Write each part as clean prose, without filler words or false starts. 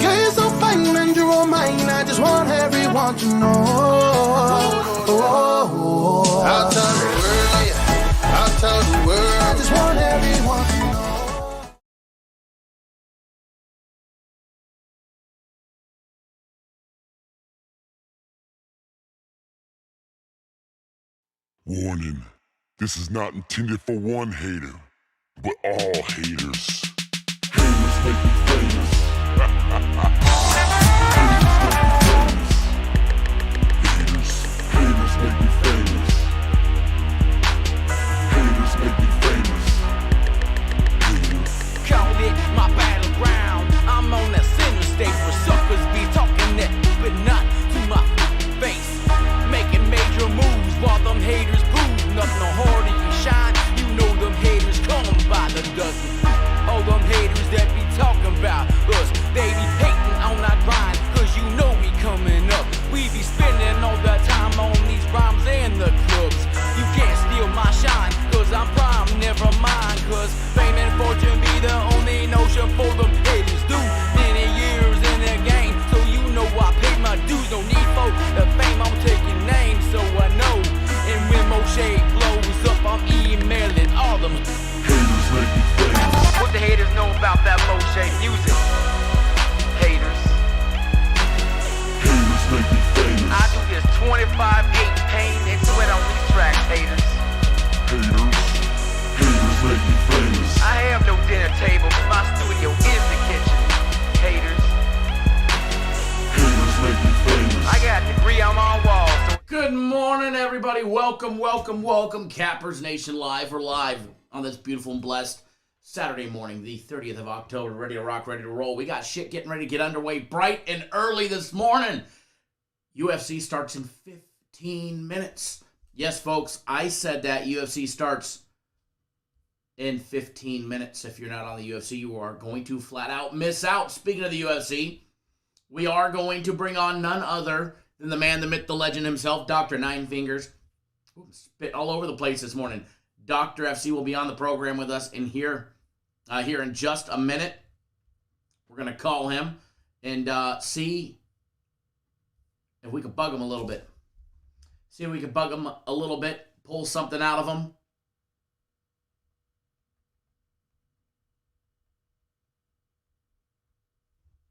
Girl, you're so fine and you're all mine. I just want everyone to know. I'll tell the world, yeah. I'll tell the world. I just want everyone to know. Warning, this is not intended for one hater, but all haters. Haters make me famous. Haters make me famous. Haters make me famous. Haters. Call it my battleground. I'm on that center stage where suckers be talking that, but not to my face. Making major moves while them haters prove nothing no harder you shine. You know them haters come by the dozen. All them haters that be talking about us, they be hating on our grind, cause you know we coming up. We be spending all the time on these rhymes and the clubs. You can't steal my shine, cause I'm prime, never mind, cause fame and fortune be the only notion for them haters do. Many years in the game, so you know I paid my dues. No need for the fame, I'm taking names, so I know. And when Moshe blows up, I'm emailing all them Haters make me famous. what the haters know about that Moshe music. Haters. Haters make me famous. I do this 25/8 pain and sweat on these tracks, haters. Haters. Haters make me famous. I have no dinner table, my studio is the kitchen. Haters. Haters make me famous. I got a degree on my wall, so Good morning, everybody. Welcome. Cappers Nation Live. We're live on this beautiful and blessed Saturday morning, the 30th of October. Ready to rock, ready to roll. We got shit getting ready to get underway bright and early this morning. UFC starts in 15 minutes. Yes, folks, I said that UFC starts in 15 minutes. If you're not on the UFC, you are going to flat out miss out. Speaking of the UFC, we are going to bring on none other than the man, the myth, the legend himself, Dr. Nine Fingers. Ooh, spit all over the place this morning. Dr. FC will be on the program with us in here in just a minute. We're going to call him and see if we can bug him a little bit. See if we can bug him a little bit, pull something out of him.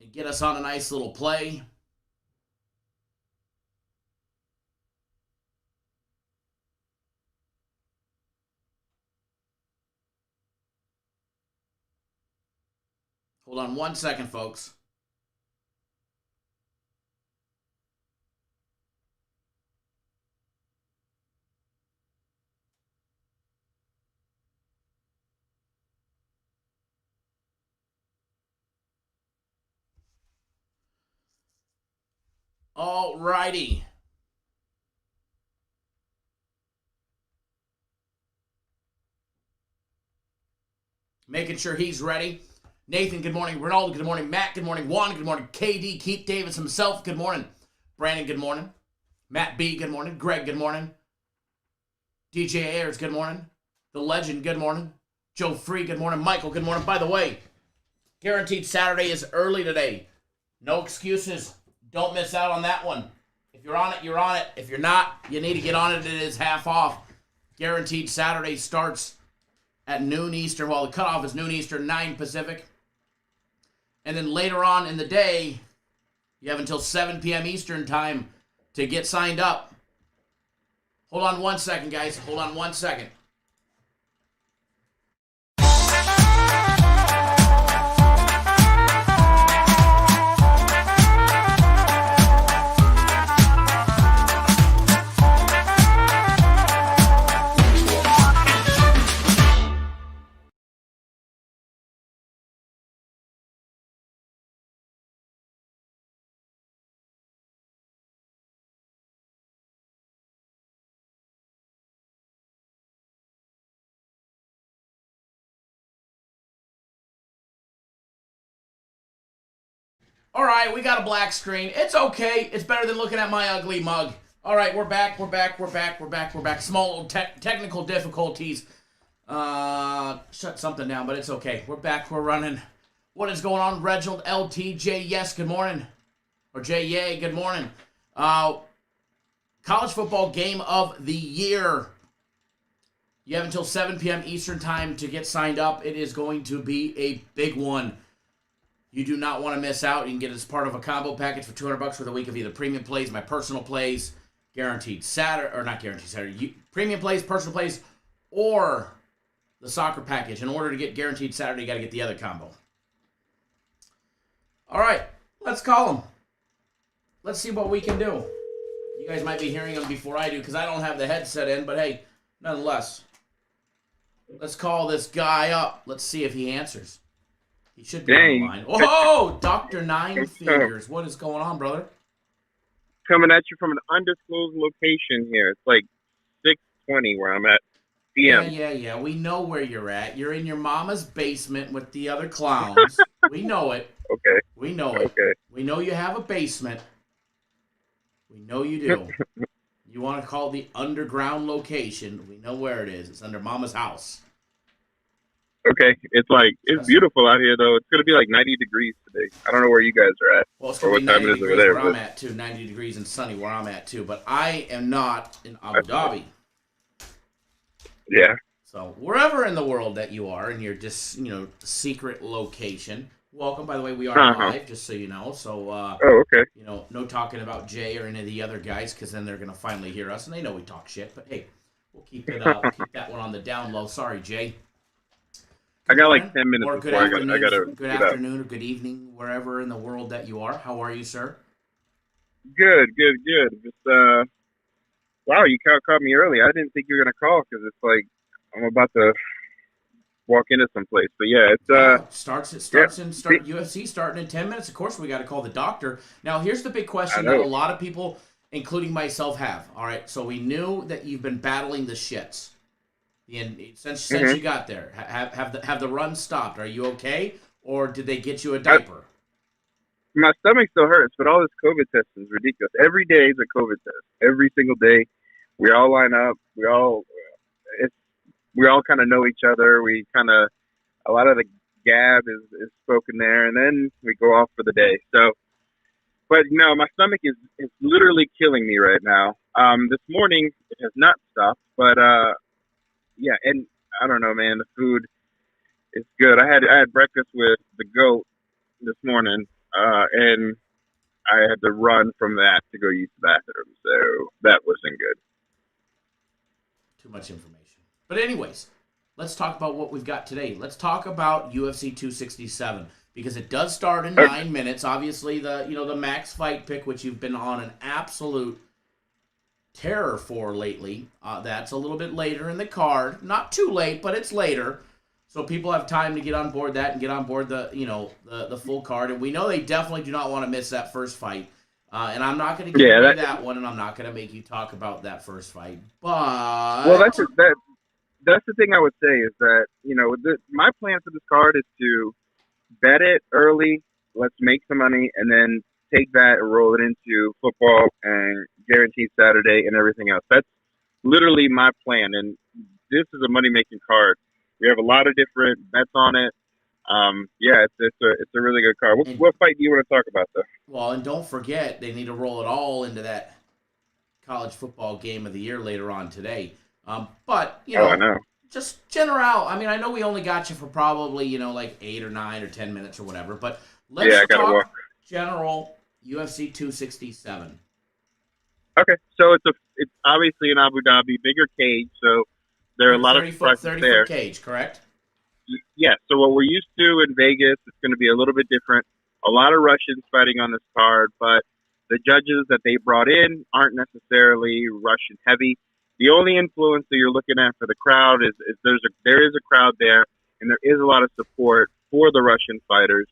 And get us on a nice little play. Hold on one second, folks. All righty. Making sure he's ready. Nathan, good morning. Ronaldo, good morning. Matt, good morning. Juan, good morning. KD, Keith Davis himself, good morning. Brandon, good morning. Matt B, good morning. Greg, good morning. DJ Ayers, good morning. The Legend, good morning. Joe Free, good morning. Michael, good morning. By the way, Guaranteed Saturday is early today. No excuses. Don't miss out on that one. If you're on it, you're on it. If you're not, you need to get on it. It is half off. Guaranteed Saturday starts at noon Eastern. Well, the cutoff is noon Eastern, 9 Pacific. And then later on in the day, you have until 7 p.m. Eastern time to get signed up. Hold on 1 second, guys. Hold on 1 second. All right, we got a black screen. It's okay. It's better than looking at my ugly mug. All right, we're back. Small technical difficulties. Shut something down, but it's okay. We're back. We're running. What is going on, Reginald LTJ? Yes, good morning. Or J, yay, good morning. College football game of the year. You have until 7 p.m. Eastern time to get signed up. It is going to be a big one. You do not want to miss out. You can get it as part of a combo package for $200 for the week of either premium plays, my personal plays, guaranteed Saturday, or not guaranteed Saturday, premium plays, personal plays, or the soccer package. In order to get guaranteed Saturday, you got to get the other combo. All right, let's call them. Let's see what we can do. You guys might be hearing them before I do because I don't have the headset in, but hey, nonetheless, let's call this guy up. Let's see if he answers. He should be on the line. Oh, Dr. Nine Fingers. What is going on, brother? Coming at you from an undisclosed location here. It's like 6:20 where I'm at. PM. Yeah. We know where you're at. You're in your mama's basement with the other clowns. We know it. Okay. We know it. Okay. We know you have a basement. We know you do. You want to call the underground location. We know where it is. It's under mama's house. Okay. It's beautiful out here, though. It's going to be like 90 degrees today. I don't know where you guys are at. Well, it's going to be 90 degrees where I'm at, too. 90 degrees and sunny where I'm at, too. But I am not in Abu Dhabi. Yeah. So wherever in the world that you are in your just, secret location, welcome. By the way, we are live, just so you know. So, okay. No talking about Jay or any of the other guys because then they're going to finally hear us. And they know we talk shit. But, hey, we'll keep keep that one on the down low. Sorry, Jay. I got like 10 minutes or good before afternoon, I got to good afternoon or good evening, wherever in the world that you are. How are you, sir? Good. Just, wow, you caught me early. I didn't think you were going to call because it's like I'm about to walk into some place. But yeah, it's UFC starting in 10 minutes. Of course, we got to call the doctor. Now, here's the big question that a lot of people, including myself, have. All right, so we knew that you've been battling the shits. Since you got there, have the run stopped? Are you okay, or did they get you a diaper? My stomach still hurts, but all this COVID testing is ridiculous. Every day is a COVID test. Every single day, we all line up. We all kind of know each other. A lot of the gab is spoken there, and then we go off for the day. So, but no, my stomach is literally killing me right now. This morning it has not stopped, but yeah, and I don't know, man. The food is good. I had breakfast with the goat this morning, and I had to run from that to go use the bathroom. So that wasn't good. Too much information. But anyways, let's talk about what we've got today. Let's talk about UFC 267 because it does start in 9 minutes. Obviously, the max fight pick, which you've been on an absolute terror for lately. That's a little bit later in the card. Not too late, but it's later. So people have time to get on board that and get on board the full card. And we know they definitely do not want to miss that first fight. And I'm not going to give you that one, and I'm not going to make you talk about that first fight. But that's the thing I would say is that my plan for this card is to bet it early. Let's make some money, and then take that and roll it into football and guaranteed Saturday and everything else. That's literally my plan, and this is a money-making card. We have a lot of different bets on it. Yeah, it's a really good card. What fight do you want to talk about, though? Well, and don't forget, they need to roll it all into that college football game of the year later on today. But, I know. Just general. I mean, I know we only got you for probably, like 8 or 9 or 10 minutes or whatever, but let's talk general UFC 267. Okay, so it's obviously in Abu Dhabi, bigger cage, so there are a lot of surprises there. 30-foot cage, correct? Yeah, so what we're used to in Vegas, it's going to be a little bit different. A lot of Russians fighting on this card, but the judges that they brought in aren't necessarily Russian heavy. The only influence that you're looking at for the crowd is there is a crowd there, and there is a lot of support for the Russian fighters.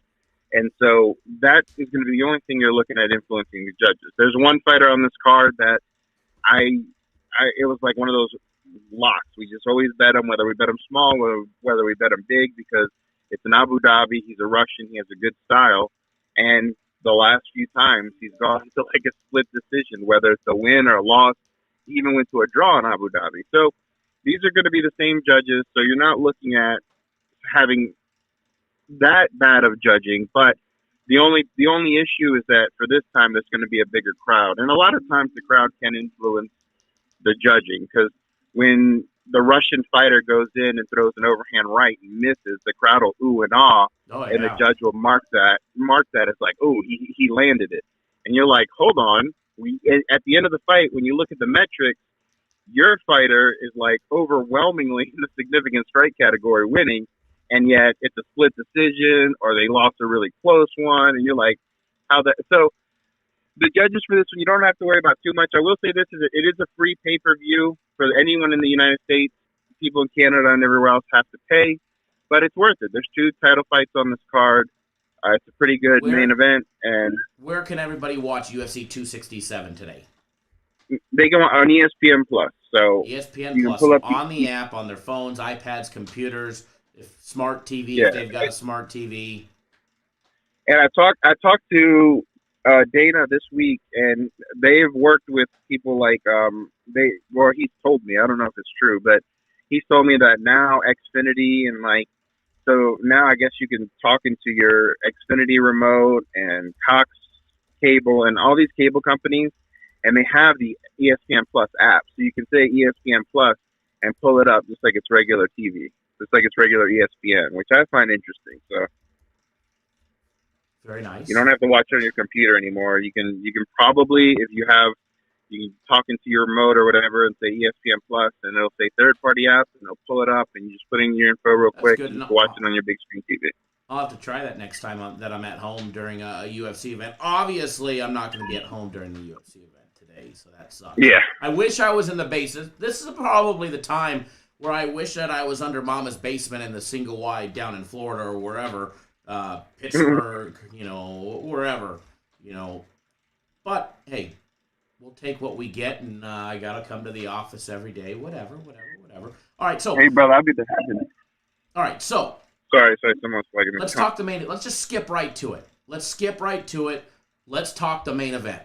And so that is going to be the only thing you're looking at influencing the judges. There's one fighter on this card that it was like one of those locks. We just always bet him, whether we bet him small or whether we bet him big, because it's in Abu Dhabi. He's a Russian. He has a good style. And the last few times he's gone to like a split decision, whether it's a win or a loss. He even went to a draw in Abu Dhabi. So these are going to be the same judges. So you're not looking at having that bad of judging, but the only issue is that for this time there's going to be a bigger crowd, and a lot of times the crowd can influence the judging, because when the Russian fighter goes in and throws an overhand right and misses, the crowd will ooh and ah, and the judge will mark that as like, oh, he landed it, and you're like, hold on, at the end of the fight, when you look at the metrics, your fighter is like overwhelmingly in the significant strike category winning. And yet it's a split decision, or they lost a really close one, and you're like, how that? So the judges for this one, you don't have to worry about too much. I will say this: it is a free pay-per-view for anyone in the United States. People in Canada and everywhere else have to pay, but it's worth it. There's 2 title fights on this card. It's a pretty good main event. And where can everybody watch UFC 267 today? They go on ESPN Plus. So ESPN Plus on the app, on their phones, iPads, computers. If smart TV, if they've got a smart TV. And I talked to Dana this week, and they've worked with people like he's told me, I don't know if it's true, but he's told me that now Xfinity and so now I guess you can talk into your Xfinity remote and Cox Cable and all these cable companies, and they have the ESPN Plus app, so you can say ESPN Plus and pull it up just like it's regular TV. It's like it's regular ESPN, which I find interesting. So very nice. You don't have to watch it on your computer anymore. You can probably, if you can talk into your remote or whatever and say ESPN Plus, and it'll say third-party apps, and it'll pull it up, and you just put in your info real quick and just watch it on your big screen TV. I'll have to try that next time that I'm at home during a UFC event. Obviously, I'm not going to be at home during the UFC event today, so that sucks. Yeah. I wish I was in the bases. This is probably the time where I wish that I was under Mama's basement in the single wide down in Florida or wherever, Pittsburgh, wherever, But, hey, we'll take what we get, and I got to come to the office every day, whatever. All right, so. Hey, brother, I'll be the happiness. All right, so. Sorry, someone's flagging me. Let's talk the main. Let's just skip right to it. Let's talk the main event.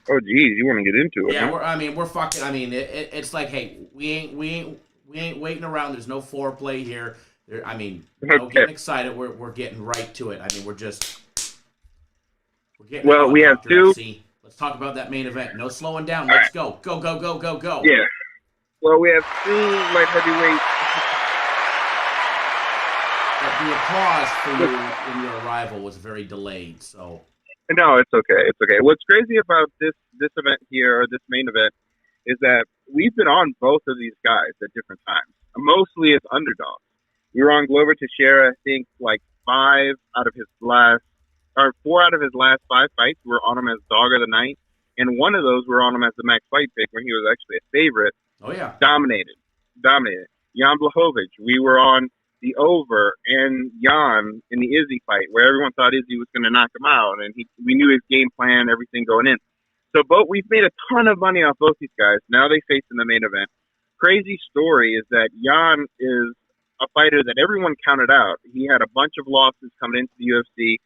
Oh, geez, you want to get into it? Yeah, huh? we're fucking. I mean, it's like, hey, we ain't waiting around. There's no foreplay here. No getting excited. We're getting right to it. I mean, we're getting. Well, we have two. FC. Let's talk about that main event. No slowing down. Let's go. Go. Yeah. Well, we have 2 light heavyweights. But the applause for you in your arrival was very delayed. So. No, it's okay. It's okay. What's crazy about this event here, or this main event, is that we've been on both of these guys at different times. Mostly as underdogs. We were on Glover Teixeira, I think, like 4 out of his last 5 fights. We were on him as dog of the night, and one of those we were on him as the max fight pick when he was actually a favorite. Oh yeah, dominated. Jan Blachowicz, we were on the over, and Jan in the Izzy fight, where everyone thought Izzy was going to knock him out, and we knew his game plan, everything going in. So we've made a ton of money off both these guys. Now they face in the main event. Crazy story is that Jan is a fighter that everyone counted out. He had a bunch of losses coming into the UFC,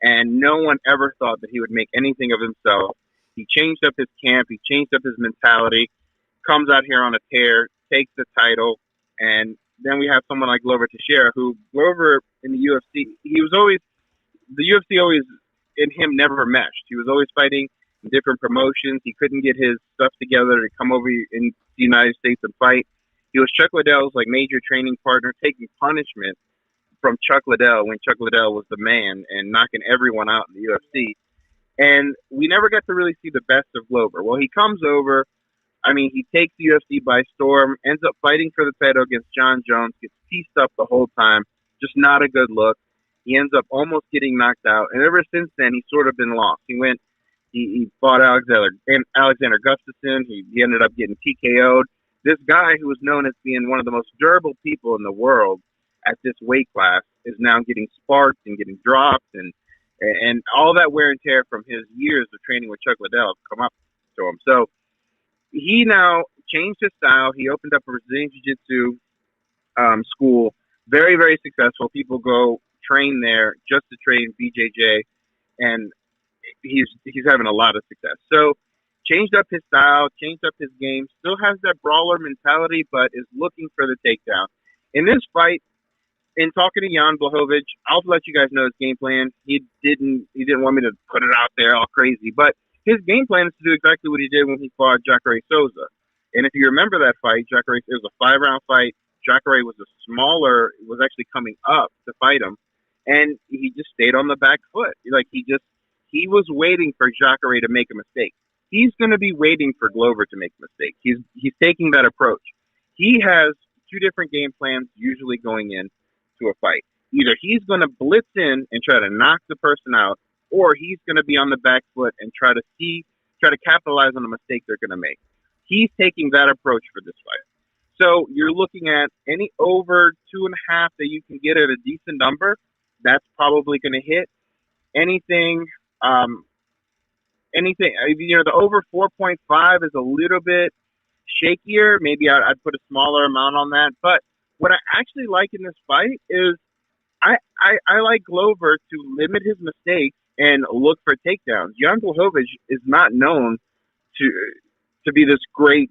and no one ever thought that he would make anything of himself. He changed up his camp. He changed up his mentality, comes out here on a tear, takes the title, and then we have someone like Glover Teixeira, who Glover in the UFC, the UFC always, and him never meshed. He was always fighting in different promotions. He couldn't get his stuff together to come over in the United States and fight. He was Chuck Liddell's like major training partner, taking punishment from Chuck Liddell when Chuck Liddell was the man and knocking everyone out in the UFC. And we never got to really see the best of Glover. Well, he comes over. I mean, he takes the UFC by storm, ends up fighting for the title against John Jones, gets pieced up the whole time, just not a good look. He ends up almost getting knocked out. And ever since then, he's sort of been lost. He fought Alexander Gustafsson. He ended up getting TKO'd. This guy who was known as being one of the most durable people in the world at this weight class is now getting sparked and getting dropped, and all that wear and tear from his years of training with Chuck Liddell have come up to him. So he now changed his style. He opened up a Brazilian Jiu-Jitsu school, very, very successful. People go train there just to train BJJ, and he's having a lot of success. So changed up his style, changed up his game, still has that brawler mentality, but is looking for the takedown. In this fight, in talking to Jan Blachowicz, I'll let you guys know his game plan. He didn't want me to put it out there all crazy, but his game plan is to do exactly what he did when he fought Jacare Souza. And if you remember that fight, it was a 5-round fight. Jacare was actually coming up to fight him, and he just stayed on the back foot. He was waiting for Jacare to make a mistake. He's going to be waiting for Glover to make a mistake. He's taking that approach. He has two different game plans usually going in to a fight. Either he's going to blitz in and try to knock the person out, or he's going to be on the back foot and try to capitalize on the mistake they're going to make. He's taking that approach for this fight. So you're looking at any over 2.5 that you can get at a decent number. That's probably going to hit. Anything, the over 4.5 is a little bit shakier. Maybe I'd put a smaller amount on that. But what I actually like in this fight is I like Glover to limit his mistakes and look for takedowns. Jan Blachowicz is not known to be this great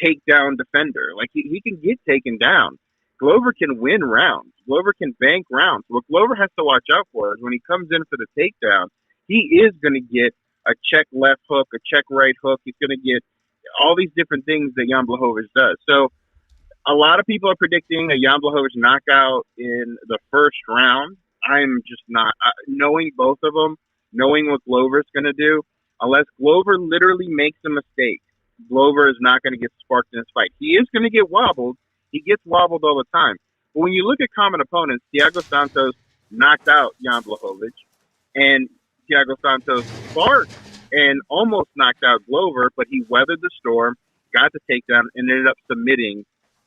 takedown defender. Like he can get taken down. Glover can win rounds. Glover can bank rounds. What Glover has to watch out for is when he comes in for the takedown, he is going to get a check left hook, a check right hook. He's going to get all these different things that Jan Blachowicz does. So a lot of people are predicting a Jan Blachowicz knockout in the first round. I'm just not. Knowing both of them, knowing what Glover's going to do, unless Glover literally makes a mistake, Glover is not going to get sparked in this fight. He is going to get wobbled. He gets wobbled all the time. But when you look at common opponents, Thiago Santos knocked out Jan Blachowicz, and Thiago Santos sparked and almost knocked out Glover, but he weathered the storm, got the takedown, and ended up submitting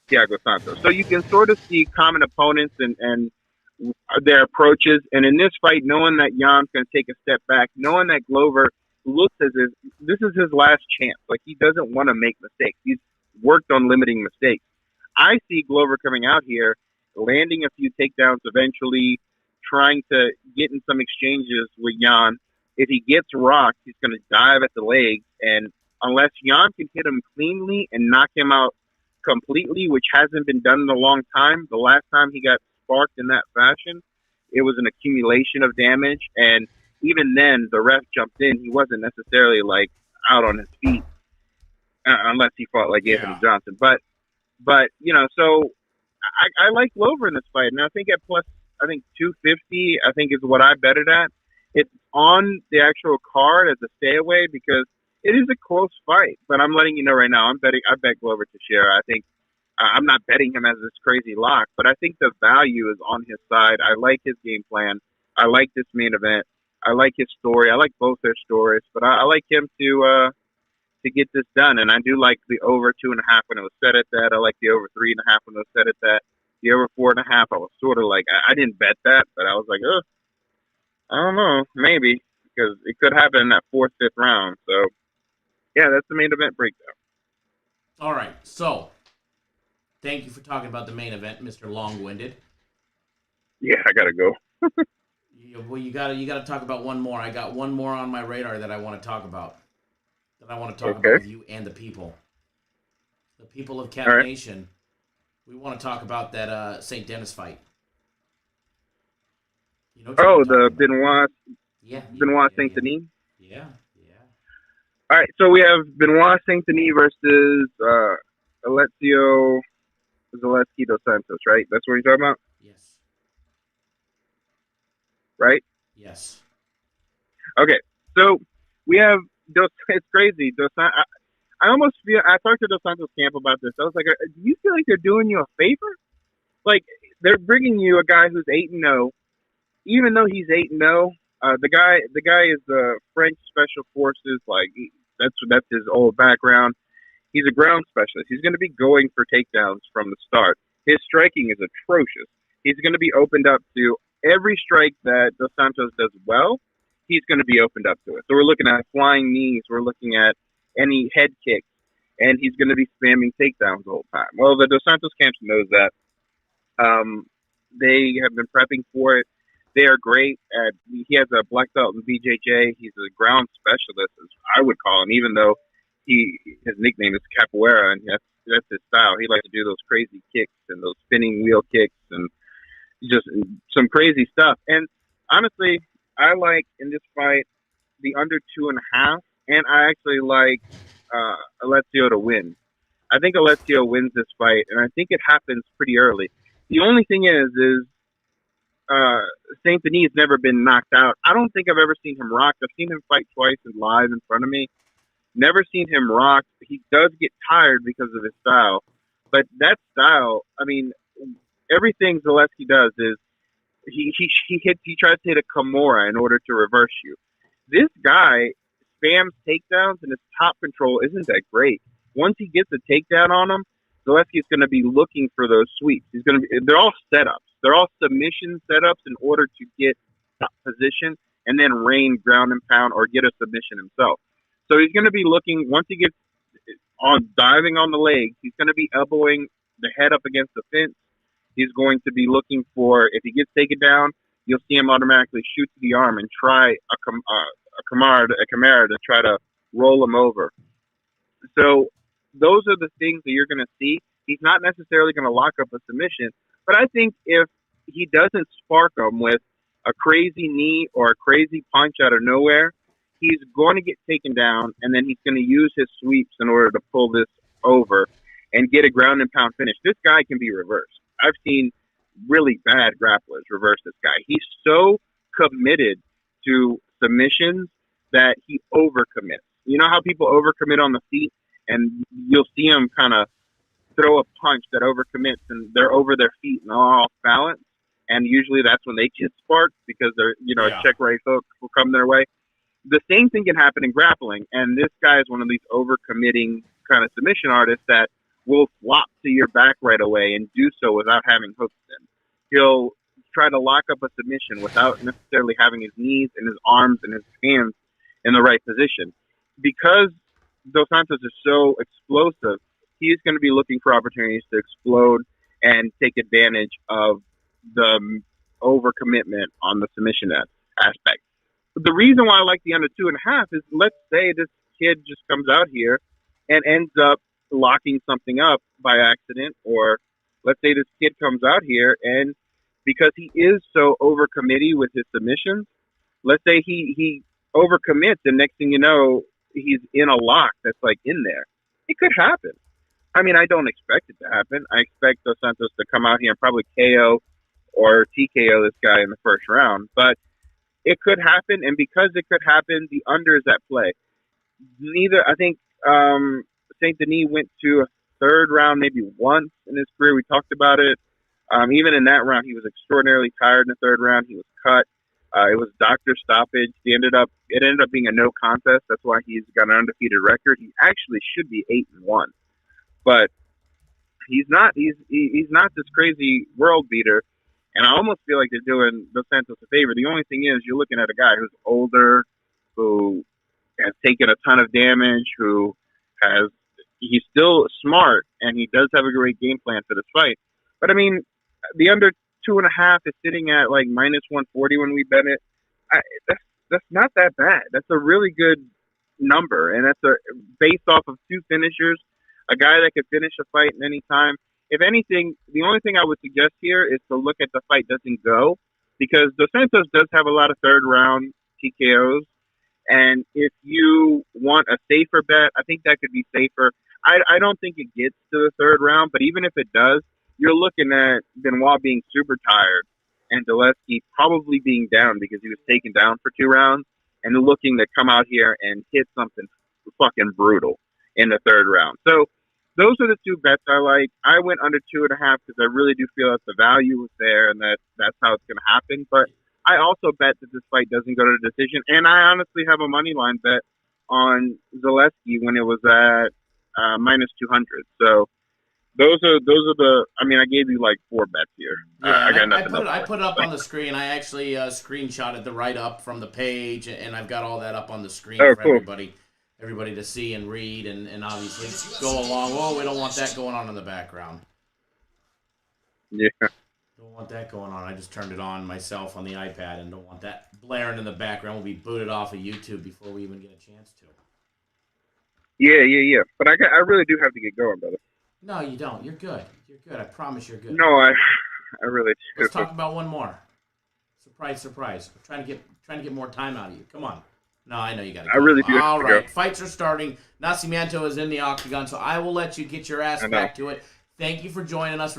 Thiago Santos. So you can sort of see common opponents and their approaches. And in this fight, knowing that Jan's going to take a step back, knowing that Glover looks as if this is his last chance. Like, he doesn't want to make mistakes. He's worked on limiting mistakes. I see Glover coming out here, landing a few takedowns eventually, trying to get in some exchanges with Jan. If he gets rocked, he's going to dive at the legs. And unless Jan can hit him cleanly and knock him out completely, which hasn't been done in a long time, the last time he got sparked in that fashion, it was an accumulation of damage. And even then, the ref jumped in. He wasn't necessarily like out on his feet, unless he fought like Anthony Johnson. But so I like Glover in this fight, and I think at plus, I think 250, I think is what I bet it at. It's on the actual card as a stay away because it is a close fight. But I'm letting you know right now, I bet Glover Teixeira. I think I'm not betting him as this crazy lock, but I think the value is on his side. I like his game plan. I like this main event. I like his story. I like both their stories, but I like him to get this done. And I do like the over 2.5 when it was set at that. I like the over 3.5 when it was set at that. The over 4.5, I was sort of like, I didn't bet that, but I was like, I don't know, maybe, because it could happen in that 4th, 5th round. So, yeah, that's the main event breakdown. All right, so thank you for talking about the main event, Mr. Long-Winded. Yeah, I gotta go. Well, you gotta talk about one more. I got one more on my radar that I want to talk about. That I want to talk about with you and the people. The people of Cat Nation We want to talk about that St. Dennis fight. You know Oh, what the I'm talking about. Yeah. Benoit Saint Denis. Yeah. All right, so we have Benoit Saint Denis versus Alessio Zaleski dos Santos, right? That's what you're talking about, Yes. right? Yes. Okay, so we have Dos. It's crazy. I almost feel. I talked to Dos Santos camp about this. I was like, "Do you feel like they're doing you a favor? Like they're bringing you a guy who's 8-0, even though he's 8-0. The guy is the French Special Forces. Like that's his old background. He's a ground specialist. He's going to be going for takedowns from the start. His striking is atrocious. He's going to be opened up to every strike that Dos Santos does well. He's going to be opened up to it. So we're looking at flying knees. We're looking at any head kicks, and he's going to be spamming takedowns the whole time. Well, the Dos Santos camp knows that. They have been prepping for it. They are great at. He has a black belt in BJJ. He's a ground specialist, as I would call him, even though his nickname is Capoeira, and that's his style. He likes to do those crazy kicks and those spinning wheel kicks and just some crazy stuff. And honestly, I like in this fight the under 2.5, and I actually like Alessio to win. I think Alessio wins this fight, and I think it happens pretty early. The only thing is Saint Denis has never been knocked out. I don't think I've ever seen him rocked. I've seen him fight twice and live in front of me. Never seen him rocked. He does get tired because of his style, but that style, I mean, everything Zaleski does is he tries to hit a Kimura in order to reverse you. This guy spams takedowns, and his top control isn't that great. Once he gets a takedown on him, Zaleski is going to be looking for those sweeps. They're all setups. They're all submission setups in order to get top position and then rain ground and pound or get a submission himself. So he's going to be looking, once he gets on diving on the legs, he's going to be elbowing the head up against the fence. He's going to be looking for, if he gets taken down, you'll see him automatically shoot to the arm and try a Kimura to try to roll him over. So those are the things that you're going to see. He's not necessarily going to lock up a submission, but I think if he doesn't spark him with a crazy knee or a crazy punch out of nowhere, he's going to get taken down, and then he's going to use his sweeps in order to pull this over and get a ground and pound finish. This guy can be reversed. I've seen really bad grapplers reverse this guy. He's so committed to submissions that he overcommits. You know how people overcommit on the feet, and you'll see them kind of throw a punch that overcommits, and they're over their feet and all off balance. And usually that's when they get sparked because a check right hook will come their way. The same thing can happen in grappling, and this guy is one of these overcommitting kind of submission artists that will flop to your back right away and do so without having hooks in. He'll try to lock up a submission without necessarily having his knees and his arms and his hands in the right position. Because Dos Santos is so explosive, he's going to be looking for opportunities to explode and take advantage of the overcommitment on the submission aspect. But the reason why I like the under 2.5 is, let's say this kid just comes out here and ends up locking something up by accident, or let's say this kid comes out here and because he is so overcommitty with his submissions, let's say he overcommits, and next thing you know, he's in a lock that's like in there. It could happen. I mean, I don't expect it to happen. I expect Dos Santos to come out here and probably KO or TKO this guy in the first round, but it could happen, and because it could happen, the under is at play. I think Saint Denis went to a third round maybe once in his career. We talked about it. Even in that round, he was extraordinarily tired in the third round. He was cut. It was doctor stoppage. It ended up being a no contest. That's why he's got an undefeated record. He actually should be 8-1, but he's not. He's not this crazy world beater. And I almost feel like they're doing Dos Santos a favor. The only thing is, you're looking at a guy who's older, who has taken a ton of damage, he's still smart, and he does have a great game plan for this fight. But I mean, the under 2.5 is sitting at like -140 when we bet it. That's not that bad. That's a really good number, and that's based off of two finishers, a guy that could finish a fight at any time. if anything, the only thing I would suggest here is to look at the fight doesn't go, because Dos Santos does have a lot of third round TKOs. And if you want a safer bet, I think that could be safer. I don't think it gets to the third round, but even if it does, you're looking at Benoit being super tired and Zaleski probably being down because he was taken down for 2 rounds and looking to come out here and hit something fucking brutal in the third round. So those are the 2 bets I like. I went under 2.5 because I really do feel that the value was there and that's how it's going to happen. But I also bet that this fight doesn't go to the decision, and I honestly have a money line bet on Zaleski when it was at minus 200. So those are the. I mean, I gave you like 4 bets here. Yeah, I got nothing. I put it up on the screen. I actually screenshotted the write up from the page, and I've got all that up on the screen for cool. everybody to see and read, and obviously go along. Oh, we don't want that going on in the background. Yeah. Don't want that going on. I just turned it on myself on the iPad and don't want that blaring in the background. We'll be booted off of YouTube before we even get a chance to. Yeah. But I really do have to get going, brother. No, you don't. You're good. You're good. I promise you're good. No, I really do. Let's talk about one more. Surprise. I'm trying to get more time out of you. Come on. No, I know you got to go. I really do. All right. Fights are starting. Nascimento is in the octagon, so I will let you get your ass back to it. Thank you for joining us.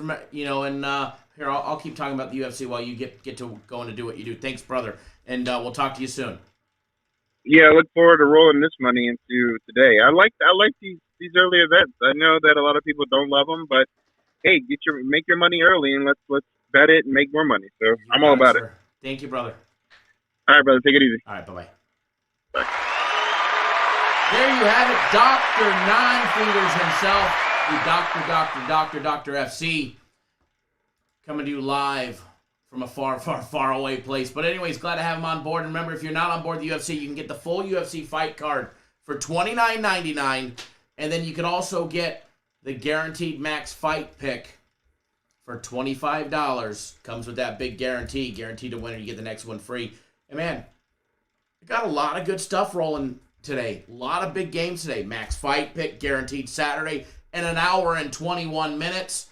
Here, I'll keep talking about the UFC while you get to going to do what you do. Thanks, brother. And we'll talk to you soon. Yeah, I look forward to rolling this money into today. I like these early events. I know that a lot of people don't love them, but hey, make your money early and let's bet it and make more money. So I'm all about it. Thank you, brother. All right, brother. Take it easy. All right, bye-bye. Bye. There you have it, Dr. Nine Fingers himself, the Dr. FC. Coming to you live from a far away place. But anyways, glad to have him on board. And remember, if you're not on board the UFC, you can get the full UFC fight card for $29.99. And then you can also get the guaranteed max fight pick for $25. Comes with that big guarantee. Guaranteed to win or you get the next one free. And man, we got a lot of good stuff rolling today. A lot of big games today. Max fight pick guaranteed Saturday. And an hour and 21 minutes.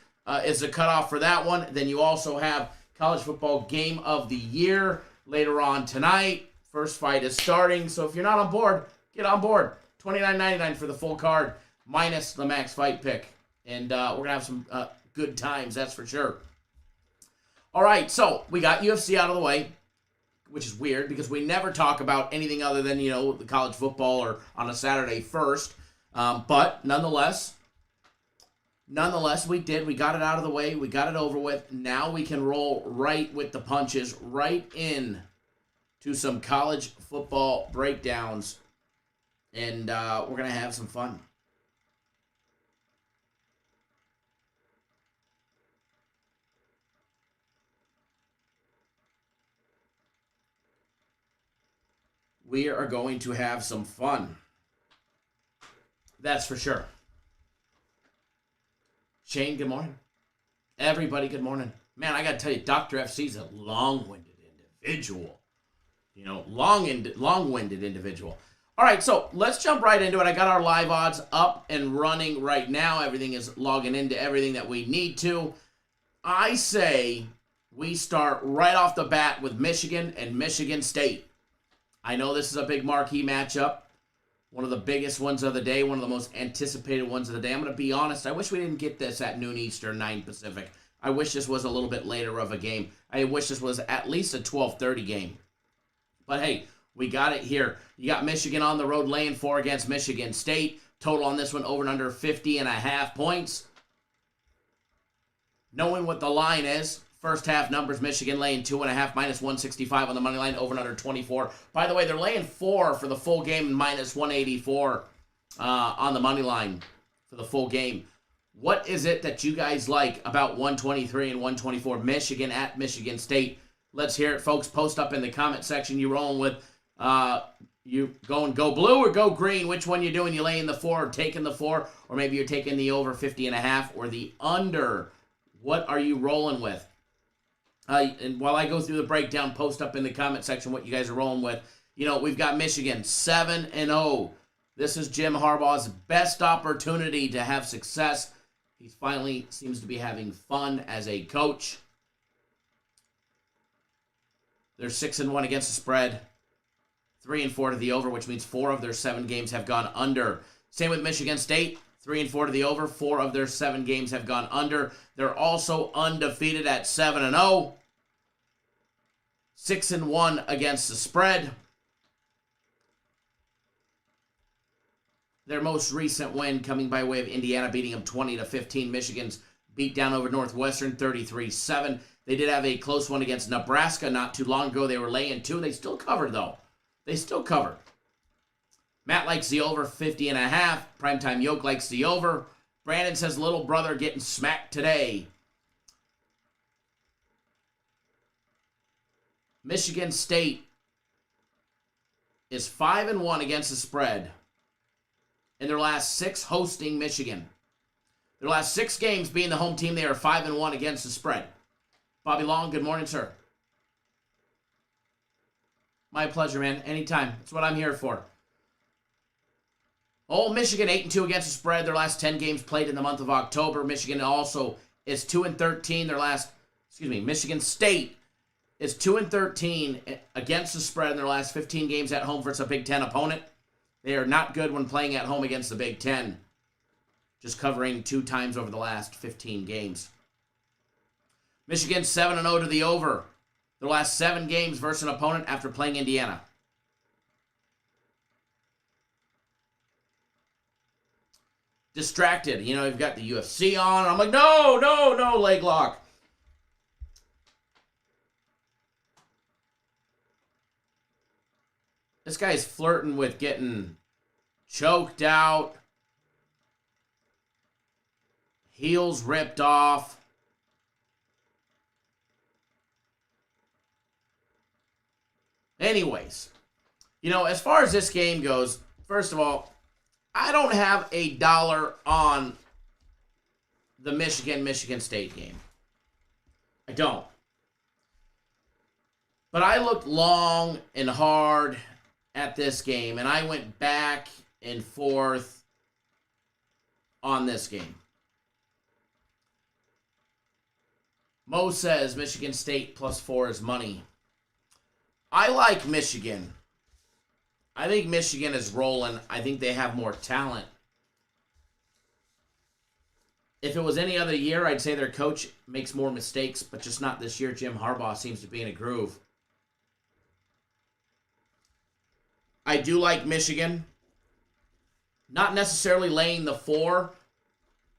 Is the cutoff for that one. Then you also have college football game of the year later on tonight. First fight is starting. So if you're not on board, get on board. $29.99 for the full card minus the max fight pick. And we're going to have some good times, that's for sure. All right, so we got UFC out of the way, which is weird because we never talk about anything other than, the college football or on a Saturday first. But nonetheless, we did. We got it out of the way. We got it over with. Now we can roll right with the punches, right in to some college football breakdowns. And we're going to have some fun. We are going to have some fun. That's for sure. Shane, good morning. Everybody, good morning. Man, I got to tell you, Dr. FC's a long-winded individual. Long-winded individual. All right, so let's jump right into it. I got our live odds up and running right now. Everything is logging into everything that we need to. I say we start right off the bat with Michigan and Michigan State. I know this is a big marquee matchup. One of the biggest ones of the day, one of the most anticipated ones of the day. I'm going to be honest, I wish we didn't get this at noon Eastern, 9 Pacific. I wish this was a little bit later of a game. I wish this was at least a 12:30 game. But hey, we got it here. You got Michigan on the road laying 4 against Michigan State. Total on this one over and under 50.5 points. Knowing what the line is, first half numbers, Michigan laying 2.5, minus 165 on the money line, over and under 24. By the way, they're laying 4 for the full game, minus 184 on the money line for the full game. What is it that you guys like about 123 and 124, Michigan at Michigan State? Let's hear it, folks. Post up in the comment section. You rolling with, you going go blue or go green? Which one you doing? You laying the 4 or taking the 4? Or maybe you're taking the over 50.5 or the under. What are you rolling with? And while I go through the breakdown, post up in the comment section what you guys are rolling with. We've got Michigan 7-0. This is Jim Harbaugh's best opportunity to have success. He finally seems to be having fun as a coach. They're 6-1 against the spread, 3-4 to the over, which means 4 of their 7 games have gone under. Same with Michigan State, 3-4 to the over, 4 of their 7 games have gone under. They're also undefeated at 7-0, 6-1 against the spread. Their most recent win coming by way of Indiana beating them 20-15. Michigan's beat down over Northwestern 33-7. They did have a close one against Nebraska not too long ago. They were laying 2. They still covered, though. They still covered. Matt likes the over 50.5. Primetime Yoke likes the over. Brandon says little brother getting smacked today. Michigan State is 5-1 against the spread in their last 6 hosting Michigan. Their last 6 games being the home team, they are 5-1 against the spread. Bobby Long, good morning, sir. My pleasure, man. Anytime. That's what I'm here for. Old Michigan 8-2 against the spread. Their last 10 games played in the month of October. Michigan also is 2-13. Michigan State is 2-13 against the spread in their last 15 games at home versus a Big Ten opponent. They are not good when playing at home against the Big Ten. Just covering 2 times over the last 15 games. Michigan 7-0 to the over. Their last 7 games versus an opponent after playing Indiana. Distracted. You know, you've got the UFC on. I'm like, no, leg lock. This guy's flirting with getting choked out. Heels ripped off. Anyways, you know, as far as this game goes, first of all, I don't have $1 on the Michigan State game. I don't. But I looked long and hard at this game, and I went back and forth on this game. Mo says Michigan State +4 is money. I like Michigan. I think Michigan is rolling. I think they have more talent. If it was any other year, I'd say their coach makes more mistakes, but just not this year. Jim Harbaugh seems to be in a groove. I do like Michigan. Not necessarily laying the 4.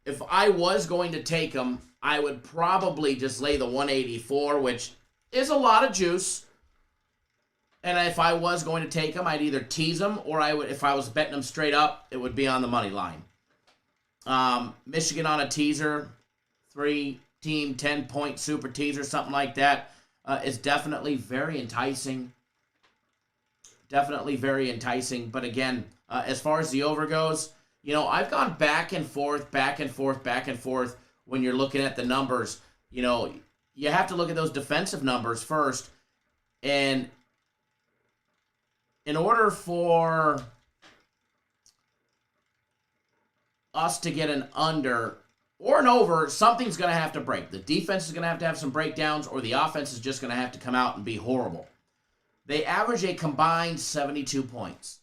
If I was going to take them, I would probably just lay the 184, which is a lot of juice. And if I was going to take them, I'd either tease them or if I was betting them straight up, it would be on the money line. Michigan on a teaser, 3-team, 10-point super teaser, something like that, is definitely very enticing. Definitely very enticing. But again, as far as the over goes, you know, I've gone back and forth when you're looking at the numbers. You know, you have to look at those defensive numbers first. And in order for us to get an under or an over, something's going to have to break. The defense is going to have some breakdowns, or the offense is just going to have to come out and be horrible. They average a combined 72 points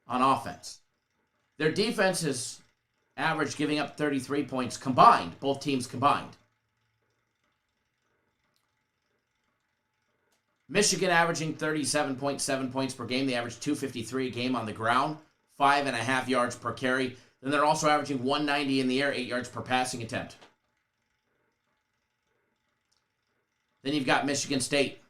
on offense. Their defense is average giving up 33 points combined, both teams combined. Michigan averaging 37.7 points per game. They average 253 a game on the ground, 5.5 yards per carry. Then they're also averaging 190 in the air, 8 yards per passing attempt. Then you've got Michigan State.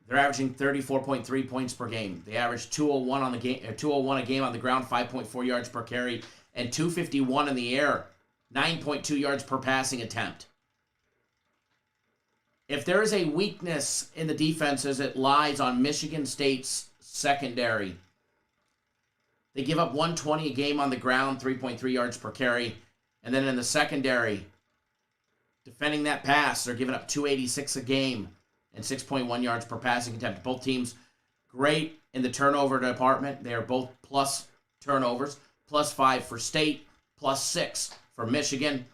They're averaging 34.3 points per game. They average 201 a game on the ground, 5.4 yards per carry, and 251 in the air, 9.2 yards per passing attempt. If there is a weakness in the defenses, it lies on Michigan State's secondary. They give up 120 a game on the ground, 3.3 yards per carry. And then in the secondary, defending that pass, they're giving up 286 a game and 6.1 yards per passing attempt. Both teams great in the turnover department. They are both plus turnovers, +5 for State, +6 for Michigan.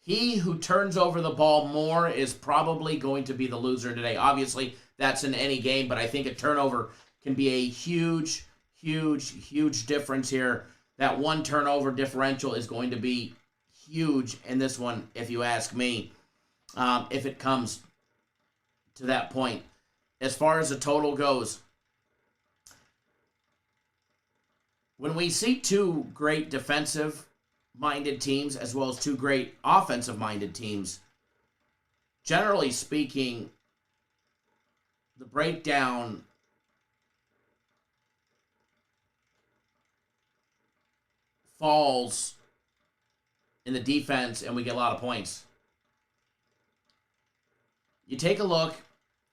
He who turns over the ball more is probably going to be the loser today. Obviously, that's in any game, but I think a turnover can be a huge, huge, huge difference here. That one turnover differential is going to be huge in this one, if you ask me, if it comes to that point. As far as the total goes, when we see two great defensive-minded teams as well as two great offensive-minded teams, generally speaking, the breakdown falls in the defense and we get a lot of points. You take a look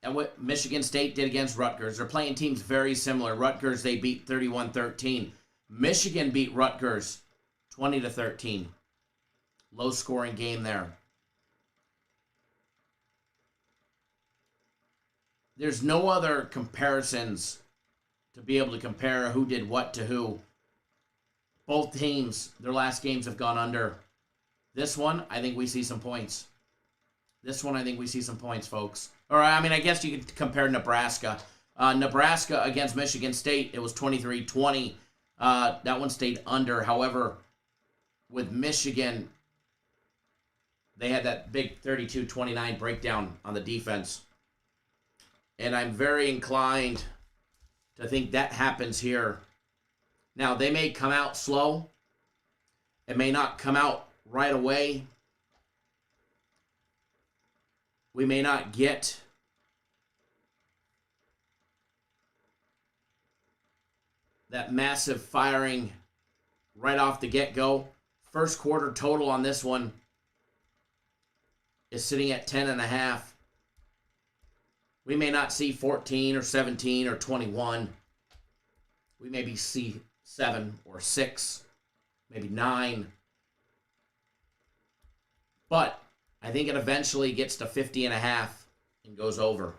at what Michigan State did against Rutgers. They're playing teams very similar. Rutgers, they beat 31-13. Michigan beat Rutgers 20-13. Low-scoring game there. There's no other comparisons to be able to compare who did what to who. Both teams, their last games have gone under. This one, I think we see some points. This one, I think we see some points, folks. Or, I mean, I guess you could compare Nebraska. Nebraska against Michigan State, it was 23-20. That one stayed under. However, with Michigan, they had that big 32-29 breakdown on the defense. And I'm very inclined to think that happens here. Now, they may come out slow. It may not come out right away. We may not get that massive firing right off the get-go. First quarter total on this one is sitting at 10.5. We may not see 14 or 17 or 21. We maybe see 7 or 6, maybe 9. But I think it eventually gets to 50.5 and goes over.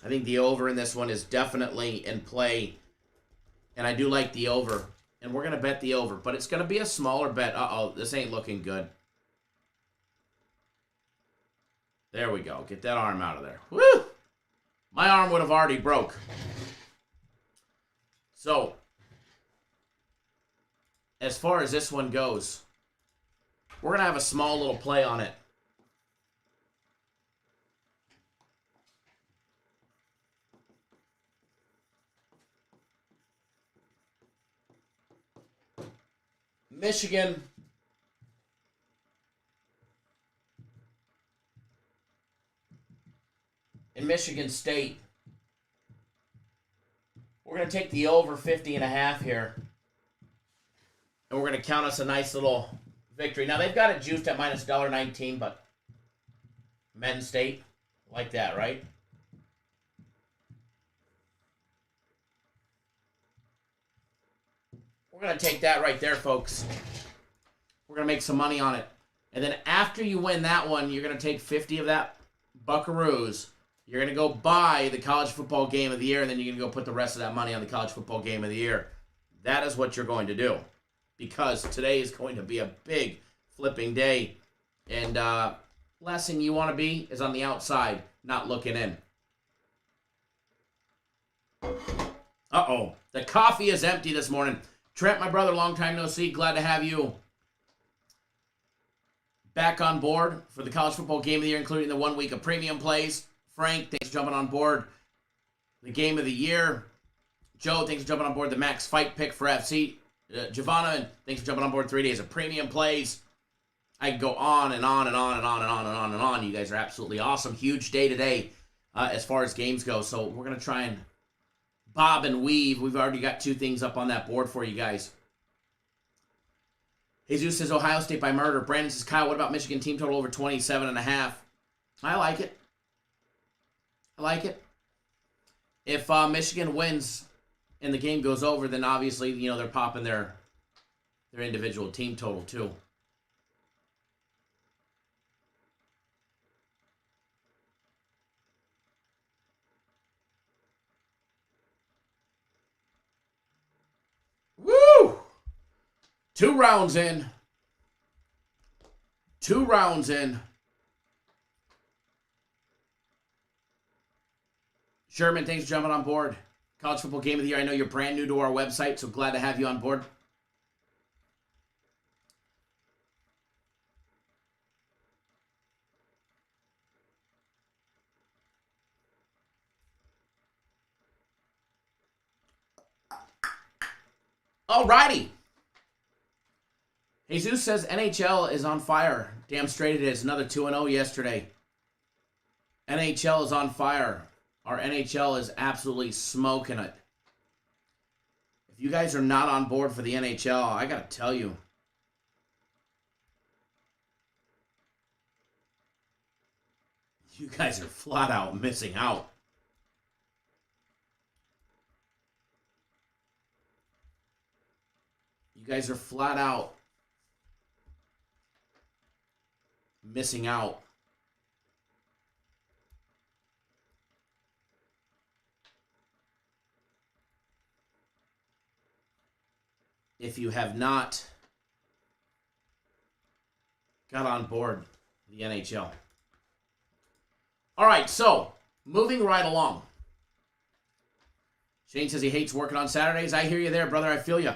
I think the over in this one is definitely in play. And I do like the over. And we're going to bet the over. But it's going to be a smaller bet. Uh-oh, this ain't looking good. There we go. Get that arm out of there. Woo! My arm would have already broke. So, as far as this one goes, we're going to have a small little play on it. Michigan and Michigan State. We're going to take the over 50.5 here. And we're going to count us a nice little victory. Now, they've got it juiced at minus $1.19, but Penn State, like that, right? We're going to take that right there, folks. We're going to make some money on it. And then after you win that one, you're going to take 50 of that Buckaroos. You're going to go buy the college football game of the year, and then you're going to go put the rest of that money on the college football game of the year. That is what you're going to do. Because today is going to be a big flipping day. And last thing you want to be is on the outside, not looking in. Uh-oh. The coffee is empty this morning. Trent, my brother, long time no see. Glad to have you back on board for the college football game of the year, including the 1 week of premium plays. Frank, thanks for jumping on board. The game of the year. Joe, thanks for jumping on board the max fight pick for FC. Giovanna, thanks for jumping on board 3 days of premium plays. I can go on and on and on and on and on and on and on. You guys are absolutely awesome. Huge day today as far as games go. So we're going to try and bob and weave. We've already got 2 things up on that board for you guys. Jesus says Ohio State by murder. Brandon says, Kyle, what about Michigan team total over 27.5? I like it. I like it. If Michigan wins and the game goes over, then obviously, you know, they're popping their individual team total too. Woo! 2 rounds in. 2 rounds in. Sherman, thanks for jumping on board. College Football Game of the Year. I know you're brand new to our website, so glad to have you on board. Alrighty. Jesus says NHL is on fire. Damn straight it is. Another 2-0 yesterday. NHL is on fire. Our NHL is absolutely smoking it. If you guys are not on board for the NHL, I gotta tell you. You guys are flat out missing out. You guys are flat out missing out. If you have not got on board the NHL. All right, so moving right along. Shane says he hates working on Saturdays. I hear you there, brother. I feel you.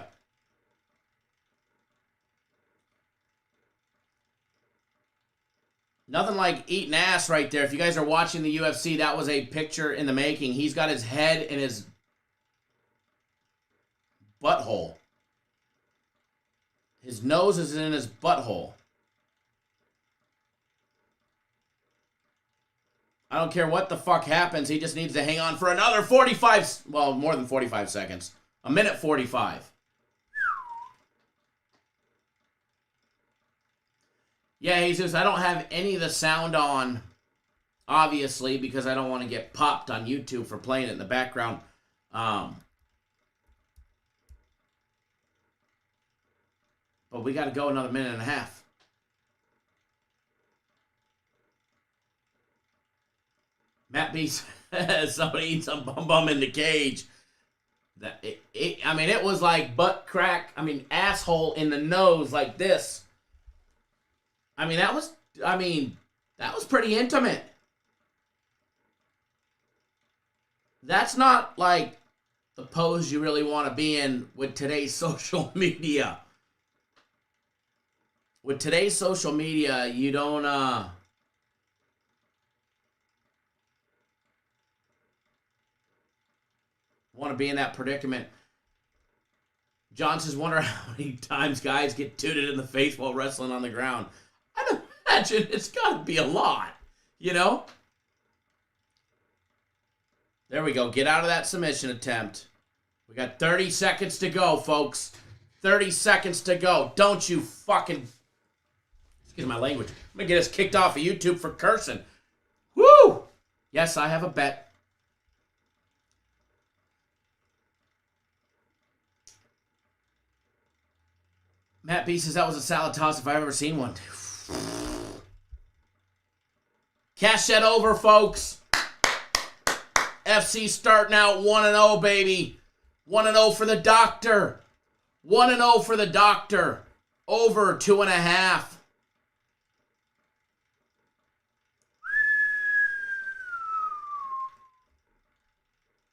Nothing like eating ass right there. If you guys are watching the UFC, that was a picture in the making. He's got his head in his butthole. His nose is in his butthole. I don't care what the fuck happens. He just needs to hang on for another 45, well, more than 45 seconds. A minute 45. Yeah, Jesus, I don't have any of the sound on, obviously, because I don't want to get popped on YouTube for playing it in the background. But we got to go another minute and a half. Matt B says somebody eats a bum in the cage. I mean, it was like butt crack. I mean, asshole in the nose like this. I mean, that was pretty intimate. That's not like the pose you really want to be in with today's social media. With today's social media, you don't, want to be in that predicament. John says, wonder how many times guys get tooted in the face while wrestling on the ground. I'd imagine it's got to be a lot, you know? There we go. Get out of that submission attempt. We got 30 seconds to go, folks. 30 seconds to go. Don't you fucking... Excuse my language. I'm going to get us kicked off of YouTube for cursing. Woo! Yes, I have a bet. Matt B says that was a salad toss if I've ever seen one. Cash that over, folks. FC starting out 1-0, baby. 1-0 for the doctor. 1-0 for the doctor. Over 2.5.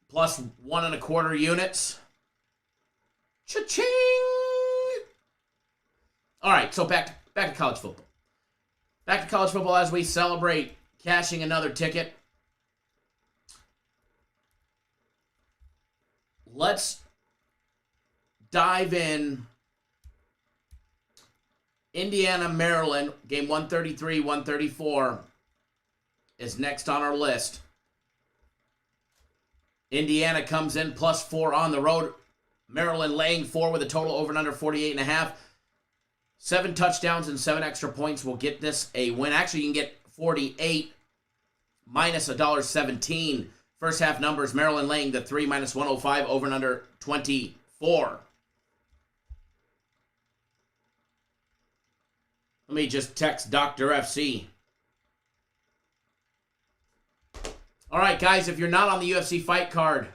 Plus 1.25 units. Cha-ching! All right, so back to college football. Back to college football as we celebrate cashing another ticket. Let's dive in. Indiana, Maryland, game 133, 134 is next on our list. Indiana comes in +4 on the road. Maryland laying 4 with a total over and under 48.5. 7 touchdowns and 7 extra points will get this a win. Actually, you can get 48 minus $1.17. First half numbers, Maryland laying the 3 minus 105 over and under 24. Let me just text Dr. FC. All right, guys, if you're not on the UFC fight card,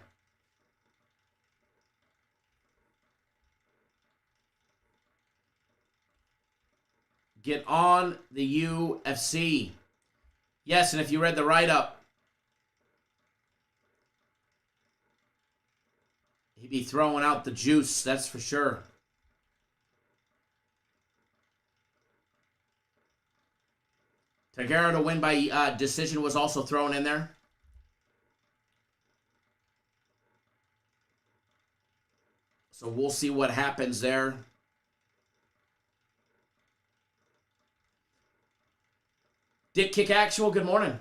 get on the UFC. Yes, and if you read the write-up, he'd be throwing out the juice, that's for sure. Tagara to win by decision was also thrown in there. So we'll see what happens there. Dick Kick Actual, good morning.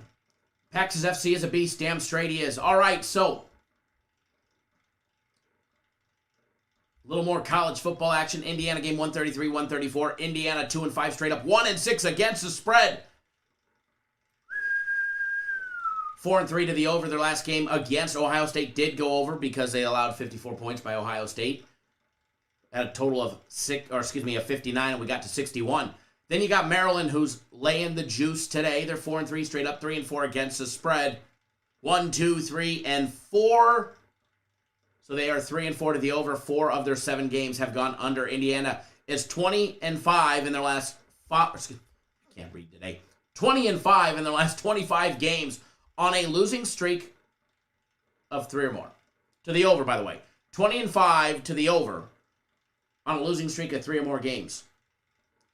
Pax's FC is a beast. Damn straight he is. All right, so a little more college football action. Indiana game 133-134. Indiana 2-5 straight up. 1-6 against the spread. 4-3 to the over. Their last game against Ohio State did go over because they allowed 54 points by Ohio State. At a total of 59, and we got to 61. Then you got Maryland, who's laying the juice today. They're 4-3 straight up, 3-4 against the spread. 1, 2, 3, and 4. So they are 3-4 to the over. 4 of their 7 games have gone under. Indiana is 20-5 in their last 5. I can't read today. 20-5 in their last 25 games on a losing streak of 3 or more. To the over, by the way. 20-5 to the over on a losing streak of 3 or more games.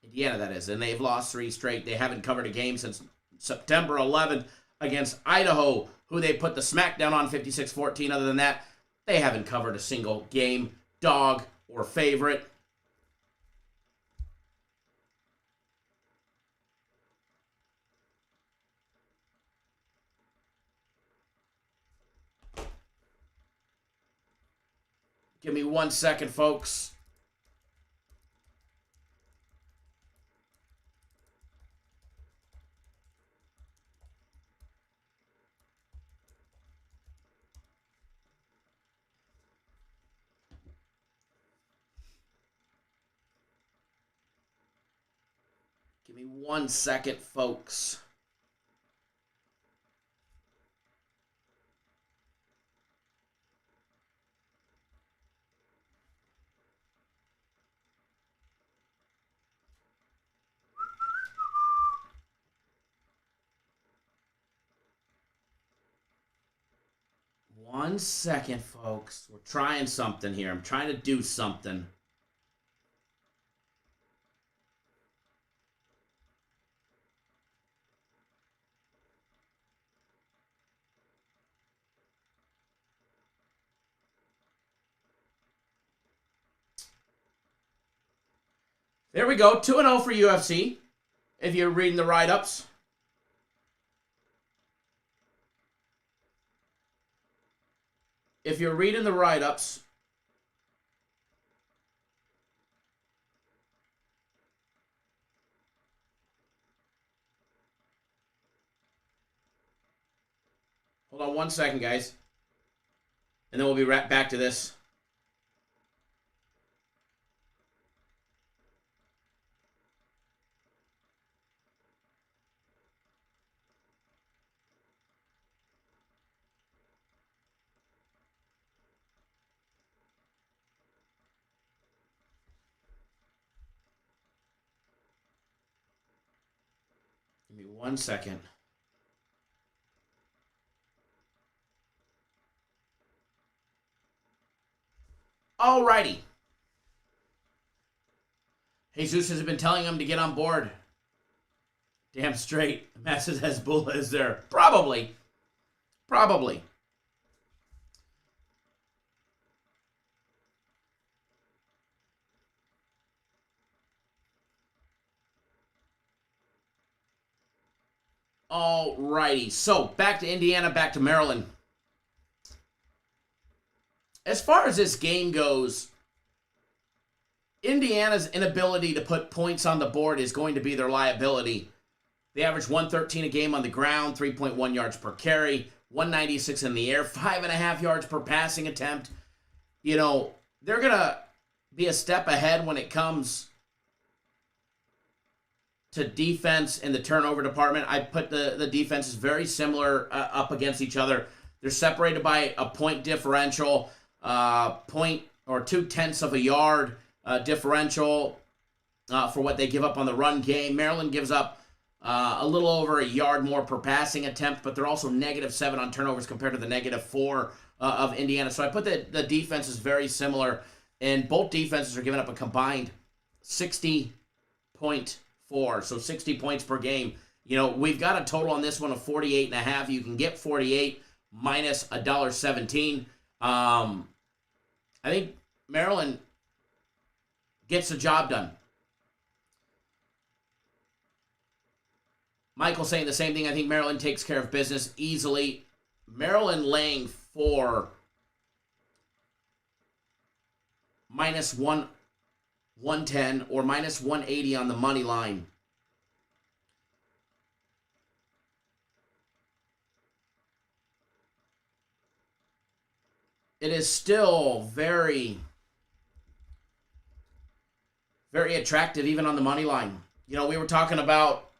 Indiana, that is. And they've lost 3 straight. They haven't covered a game since September 11th against Idaho, who they put the smackdown on 56-14. Other than that, they haven't covered a single game, dog, or favorite. Give me 1 second, folks. Give me 1 second, folks. One second, folks. We're trying something here. I'm trying to do something. There we go. 2-0 for UFC. If you're reading the write-ups. If you're reading the write-ups. Hold on 1 second, guys. And then we'll be right back to this. Give me 1 second. Alrighty. Jesus has been telling him to get on board. Damn straight. Masses Hezbollah is there. Probably. Probably. Alrighty. So, back to Indiana, back to Maryland. As far as this game goes, Indiana's inability to put points on the board is going to be their liability. They average 113 a game on the ground, 3.1 yards per carry, 196 in the air, 5.5 yards per passing attempt. You know, they're going to be a step ahead when it comes to defense in the turnover department. I put the defenses very similar up against each other. They're separated by a point differential, point or 0.2 of a yard differential. for what they give up on the run game. Maryland gives up a little over a yard more per passing attempt, but they're also -7 on turnovers compared to the -4 of Indiana. So I put the defense is very similar, and both defenses are giving up a combined 60.4, so 60 points per game. You know, we've got a total on this one of 48.5. You can get 48 minus $1.17. I think Maryland gets the job done. Michael saying the same thing. I think Maryland takes care of business easily. Maryland laying 4 minus 110 or minus 180 on the money line. It is still very, very attractive even on the money line. You know, we were talking about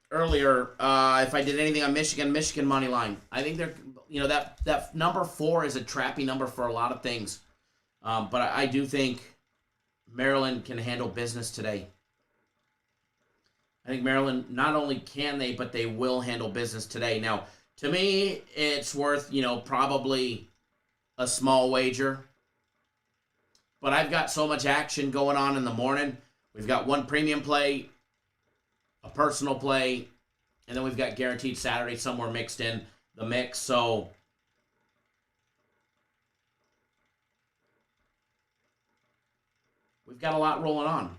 earlier if I did anything on Michigan money line. I think they're, you know, that number 4 is a trappy number for a lot of things. But I do think Maryland can handle business today. I think Maryland, not only can they, but they will handle business today. Now, to me, it's worth, you know, probably a small wager. But I've got so much action going on in the morning. We've got one premium play, a personal play, and then we've got guaranteed Saturday somewhere mixed in the mix. So we've got a lot rolling on.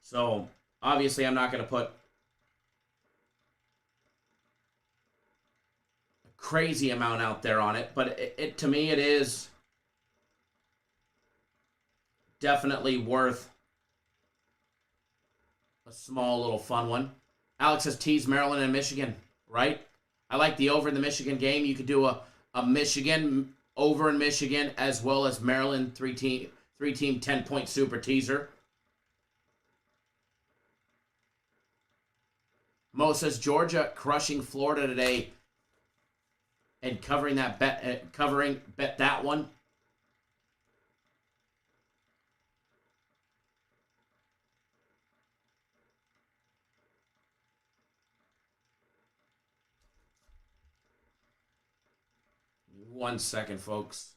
So obviously I'm not going to put a crazy amount out there on it, but it to me it is definitely worth a small little fun one. Alex has teased Maryland and Michigan, right? I like the over in the Michigan game. You could do a Michigan over in Michigan as well as Maryland three-team 10-point super teaser. Mo says Georgia crushing Florida today and covering that bet, bet that one. One second, folks.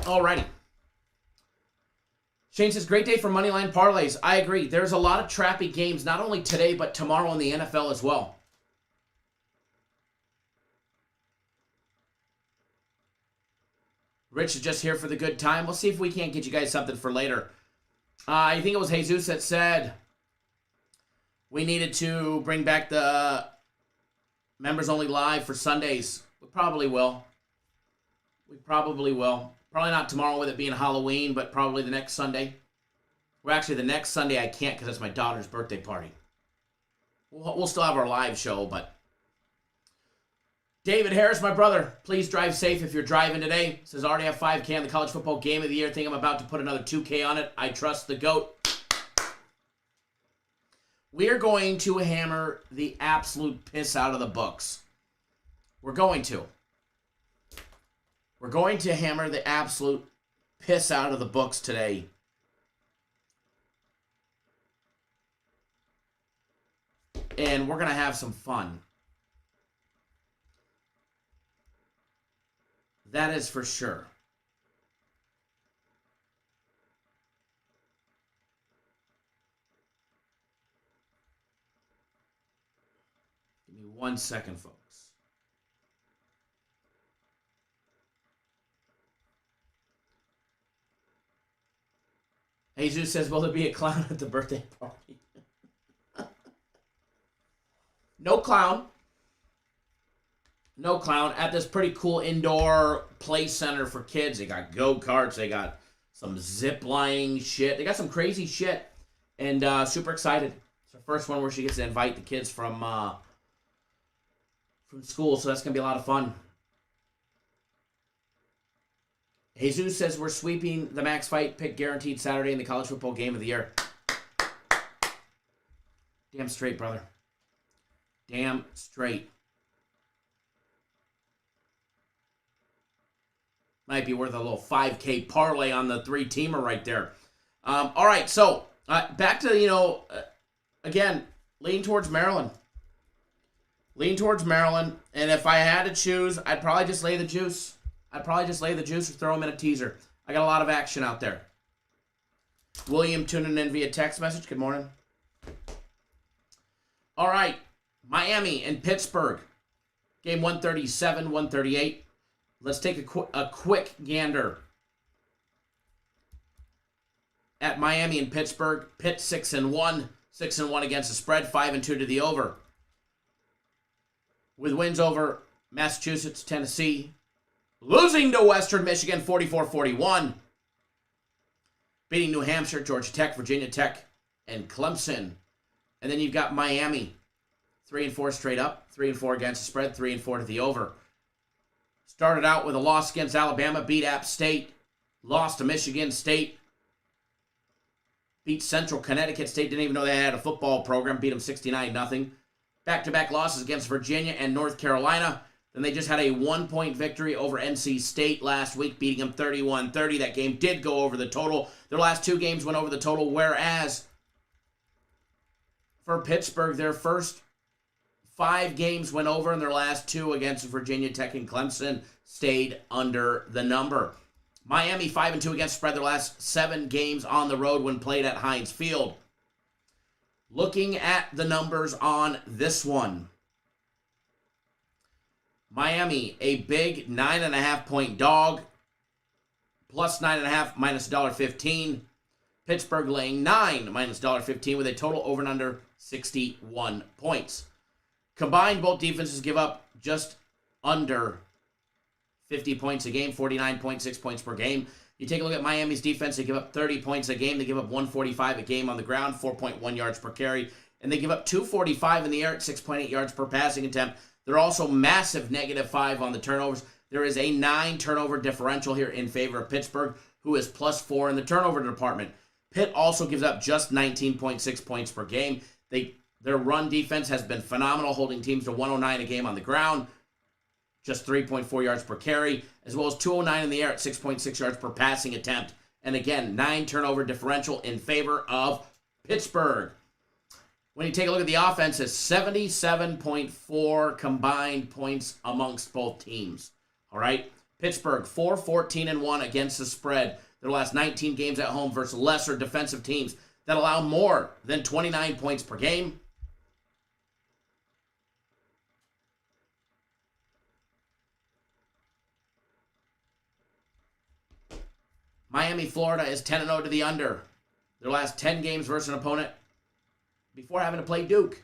Alrighty. Shane says, great day for moneyline parlays. I agree. There's a lot of trappy games, not only today, but tomorrow in the NFL as well. Rich is just here for the good time. We'll see if we can't get you guys something for later. I think it was Jesus that said we needed to bring back the members only live for Sundays. We probably will. Probably not tomorrow with it being Halloween, but probably the next Sunday. Well, actually, the next Sunday I can't because it's my daughter's birthday party. We'll still have our live show, but... David Harris, my brother, please drive safe if you're driving today. Says, already have 5K on the college football game of the year. Think I'm about to put another 2K on it. I trust the GOAT. We're going to hammer the absolute piss out of the books. We're going to. We're going to hammer the absolute piss out of the books today. And we're going to have some fun. That is for sure. Give me 1 second, folks. Jesus says, will there be a clown at the birthday party? No clown. No clown. At this pretty cool indoor play center for kids. They got go-karts. They got some zip-lining shit. They got some crazy shit. And super excited. It's our first one where she gets to invite the kids from school, so that's going to be a lot of fun. Jesus says we're sweeping the Max Fight pick guaranteed Saturday in the college football game of the year. Damn straight, brother. Damn straight. Might be worth a little 5K parlay on the 3-teamer right there. All right, so back to, again, lean towards Maryland. Lean towards Maryland, and if I had to choose, I'd probably just lay the juice. I'd probably just lay the juice or throw them in a teaser. I got a lot of action out there. William tuning in via text message. Good morning. All right, Miami and Pittsburgh. Game 137, 138. Let's take a quick gander at Miami and Pittsburgh. Pitt 6-1, 6-1 against the spread, 5-2 to the over. With wins over Massachusetts, Tennessee, losing to Western Michigan 44-41, beating New Hampshire, Georgia Tech, Virginia Tech, and Clemson. And then you've got Miami, 3-4 straight up, 3-4 against the spread, 3-4 to the over. Started out with a loss against Alabama, beat App State, lost to Michigan State, beat Central Connecticut State, didn't even know they had a football program, beat them 69-0. Back-to-back losses against Virginia and North Carolina. Then they just had a 1-point victory over NC State last week, beating them 31-30. That game did go over the total. Their last 2 games went over the total, whereas for Pittsburgh, their first 5 games went over, and their last 2 against Virginia Tech and Clemson stayed under the number. Miami 5-2 against spread their last 7 games on the road when played at Heinz Field. Looking at the numbers on this one. Miami, a big 9.5-point dog, plus 9.5, minus $1.15. Pittsburgh laying 9, minus $1.15, with a total over and under 61 points. Combined, both defenses give up just under 50 points a game, 49.6 points per game. You take a look at Miami's defense, they give up 30 points a game. They give up 145 a game on the ground, 4.1 yards per carry. And they give up 245 in the air at 6.8 yards per passing attempt. They're also massive -5 on the turnovers. There is a 9 turnover differential here in favor of Pittsburgh, who is +4 in the turnover department. Pitt also gives up just 19.6 points per game. Their run defense has been phenomenal, holding teams to 109 a game on the ground, just 3.4 yards per carry, as well as 209 in the air at 6.6 yards per passing attempt. And again, 9 turnover differential in favor of Pittsburgh. When you take a look at the offenses, 77.4 combined points amongst both teams. All right? Pittsburgh, 4-14-1 against the spread. Their last 19 games at home versus lesser defensive teams that allow more than 29 points per game. Miami, Florida is 10-0 to the under. Their last 10 games versus an opponent before having to play Duke.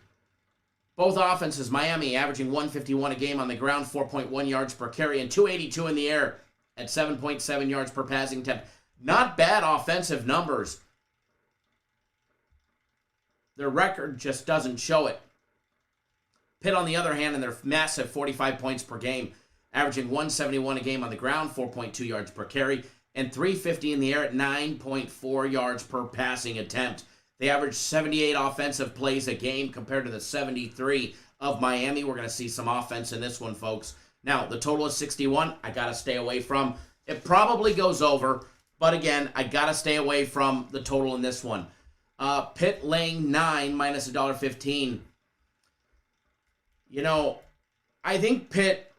Both offenses, Miami averaging 151 a game on the ground, 4.1 yards per carry, and 282 in the air at 7.7 yards per passing attempt. Not bad offensive numbers. Their record just doesn't show it. Pitt, on the other hand, in their massive 45 points per game, averaging 171 a game on the ground, 4.2 yards per carry, and 350 in the air at 9.4 yards per passing attempt. They average 78 offensive plays a game compared to the 73 of Miami. We're going to see some offense in this one, folks. Now, the total is 61. I got to stay away from. It probably goes over, but again, I got to stay away from the total in this one. Pitt laying 9 minus $1.15. You know, I think Pitt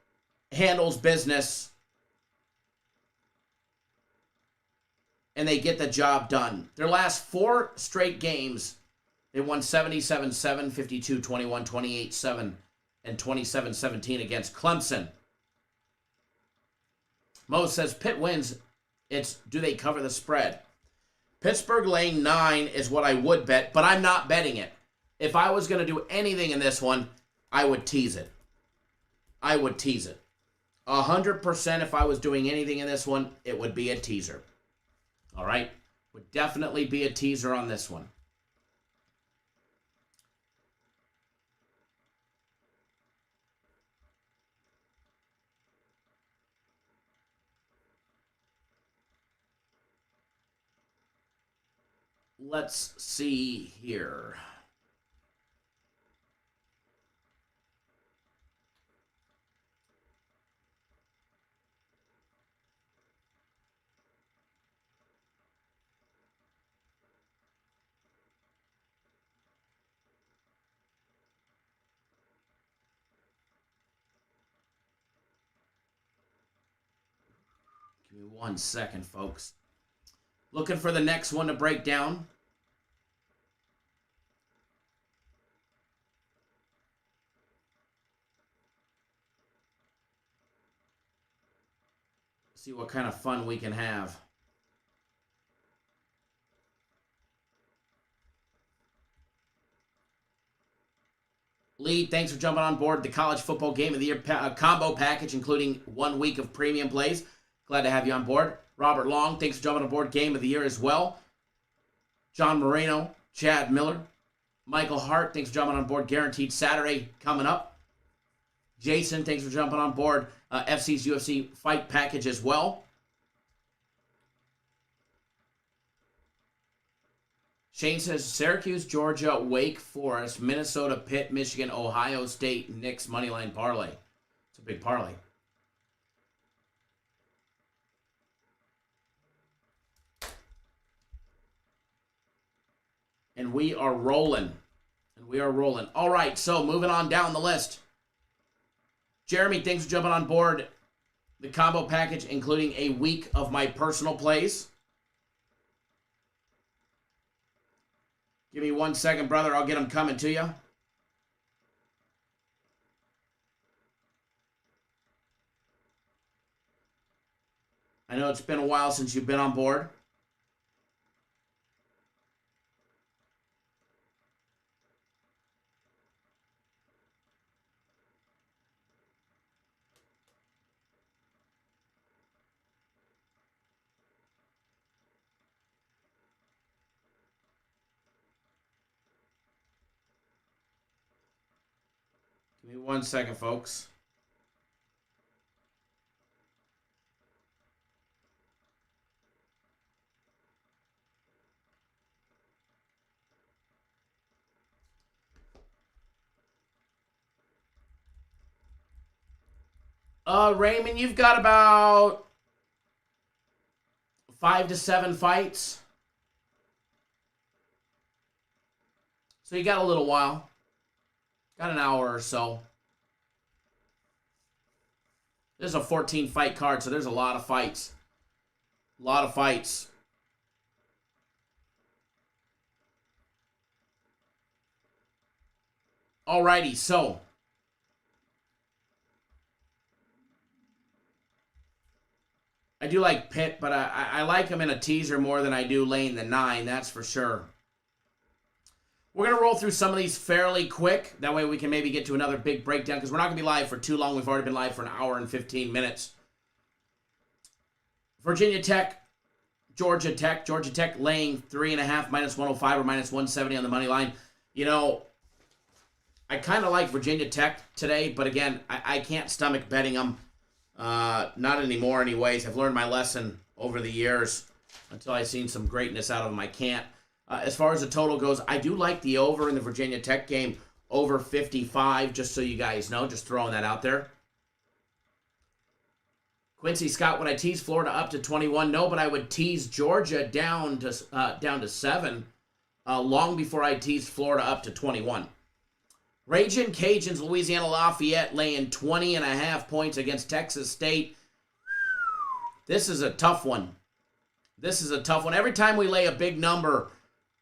handles business and they get the job done. Their last 4 straight games, they won 77-7, 52-21, 28-7, and 27-17 against Clemson. Mo says Pitt wins. It's do they cover the spread? Pittsburgh laying 9 is what I would bet, but I'm not betting it. If I was going to do anything in this one, I would tease it. I would tease it. 100% if I was doing anything in this one, it would be a teaser. All right? Would definitely be a teaser on this one. let's see here. Give me 1 second, folks. Looking for the next one to break down. See what kind of fun we can have. Lee, thanks for jumping on board the college football game of the year combo package, including 1 week of premium plays. Glad to have you on board. Robert Long, thanks for jumping on board game of the year as well. John Moreno, Chad Miller, Michael Hart, thanks for jumping on board. Guaranteed Saturday coming up. Jason, thanks for jumping on board. FC's UFC fight package as well. Shane says Syracuse, Georgia, Wake Forest, Minnesota, Pitt, Michigan, Ohio State, Knicks moneyline parlay. It's a big parlay. And we are rolling. All right, so moving on down the list. Jeremy, thanks for jumping on board the combo package, including a week of my personal plays. Give me 1 second, brother. I'll get them coming to you. I know it's been a while since you've been on board. Give me 1 second, folks. Raymond, you've got about 5 to 7 fights. So you got a little while. Got an hour or so. There's a 14 fight card, so there's a lot of fights. A lot of fights. Alrighty, so I do like Pitt, but I like him in a teaser more than I do laying the 9, that's for sure. We're going to roll through some of these fairly quick. That way we can maybe get to another big breakdown because we're not going to be live for too long. We've already been live for an hour and 15 minutes. Virginia Tech, Georgia Tech. Georgia Tech laying 3.5, minus 105 or minus 170 on the money line. You know, I kind of like Virginia Tech today, but again, I can't stomach betting them. Not anymore anyways. I've learned my lesson over the years. Until I've seen some greatness out of them, I can't. As far as the total goes, I do like the over in the Virginia Tech game, over 55, just so you guys know. Just throwing that out there. Quincy Scott, would I tease Florida up to 21? No, but I would tease Georgia down to 7 long before I teased Florida up to 21. Ragin' Cajuns, Louisiana Lafayette laying 20.5 points against Texas State. This is a tough one. Every time we lay a big number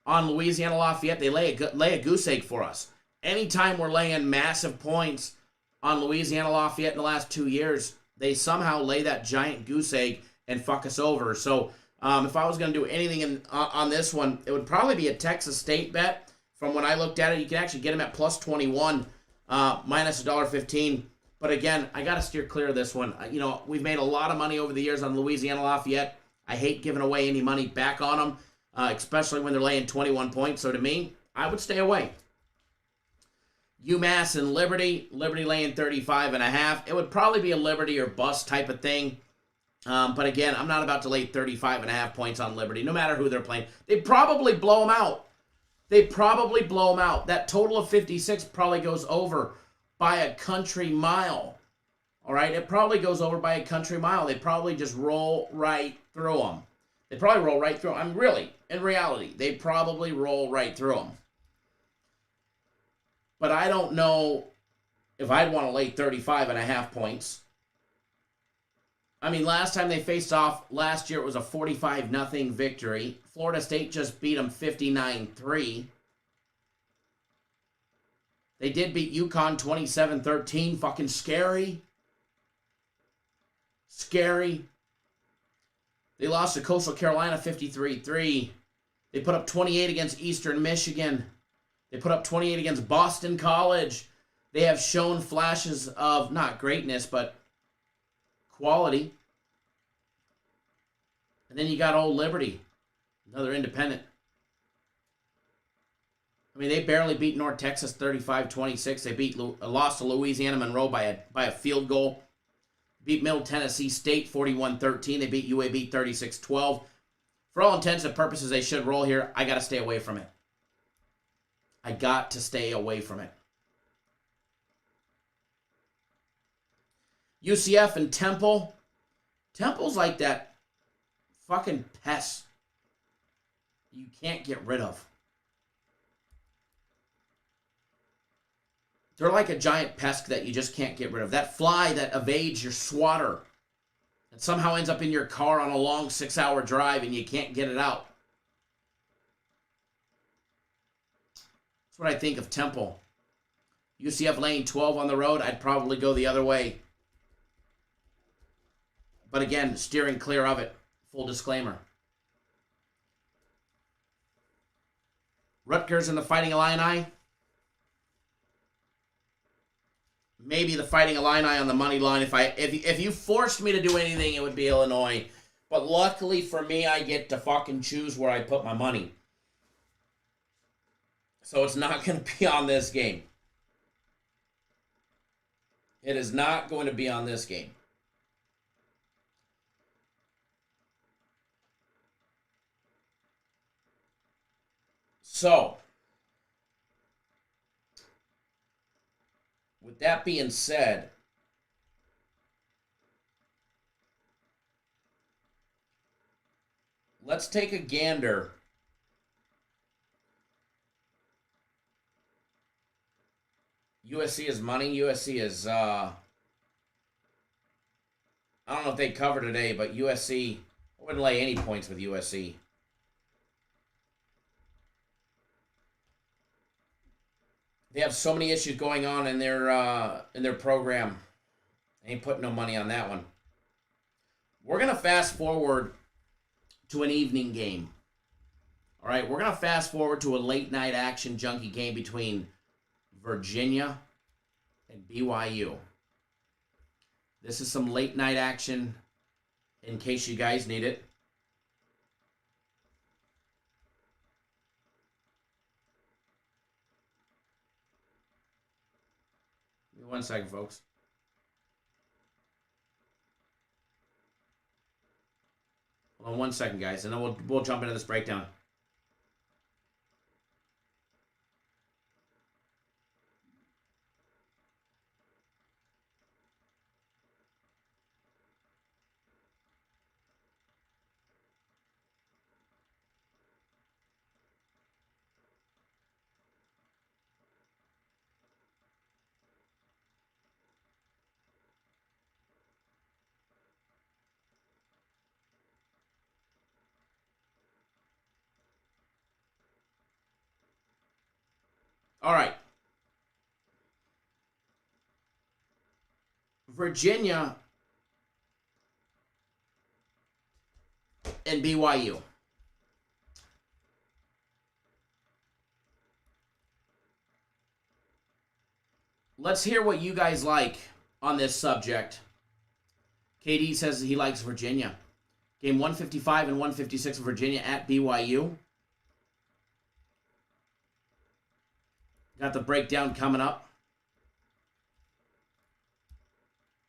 on Louisiana Lafayette, they lay a goose egg for us. Anytime we're laying massive points on Louisiana Lafayette in the last 2 years, they somehow lay that giant goose egg and fuck us over. So if I was going to do anything on this one, it would probably be a Texas State bet. From when I looked at it, you can actually get them at plus 21, minus $1.15. But again, I got to steer clear of this one. You know, we've made a lot of money over the years on Louisiana Lafayette. I hate giving away any money back on them, especially when they're laying 21 points. So to me, I would stay away. UMass and Liberty laying 35.5. It would probably be a Liberty or bust type of thing. But again, I'm not about to lay 35.5 points on Liberty, no matter who they're playing. They'd probably blow them out. That total of 56 probably goes over by a country mile. All right? It probably goes over by a country mile. They probably just roll right through them. Really, in reality, they probably roll right through them. But I don't know if I'd want to lay 35.5 points. I mean, last time they faced off last year, it was a 45-0 victory. Florida State just beat them 59-3. They did beat UConn 27-13. Fucking scary. Scary. They lost to Coastal Carolina 53-3. They put up 28 against Eastern Michigan. They put up 28 against Boston College. They have shown flashes of not greatness, but quality. And then you got Old Liberty, another independent. I mean, they barely beat North Texas 35-26. They lost to Louisiana Monroe by a field goal. Beat Middle Tennessee State 41-13. They beat UAB 36-12. For all intents and purposes, they should roll here. I got to stay away from it. UCF and Temple. Temple's like that fucking pest you can't get rid of. They're like a giant pest that you just can't get rid of. That fly that evades your swatter and somehow ends up in your car on a long 6-hour drive and you can't get it out. That's what I think of Temple. UCF laying 12 on the road, I'd probably go the other way. But again, steering clear of it. Full disclaimer. Rutgers and the Fighting Illini. Maybe the Fighting Illini on the money line. If you forced me to do anything, it would be Illinois. But luckily for me, I get to fucking choose where I put my money. So it's not going to be on this game. It is not going to be on this game. So, with that being said, let's take a gander USC is money. USC is, I don't know if they cover today, but USC, I wouldn't lay any points with USC. They have so many issues going on in their program. I ain't putting no money on that one. We're going to fast forward to an evening game. All right, we're going to fast forward to a late night action junkie game between Virginia and BYU. This is some late night action in case you guys need it. Give me 1 second, folks. Hold on 1 second, guys, and then we'll jump into this breakdown. All right. Virginia and BYU. Let's hear what you guys like on this subject. KD says he likes Virginia. Game 155 and 156 of Virginia at BYU. Got the breakdown coming up.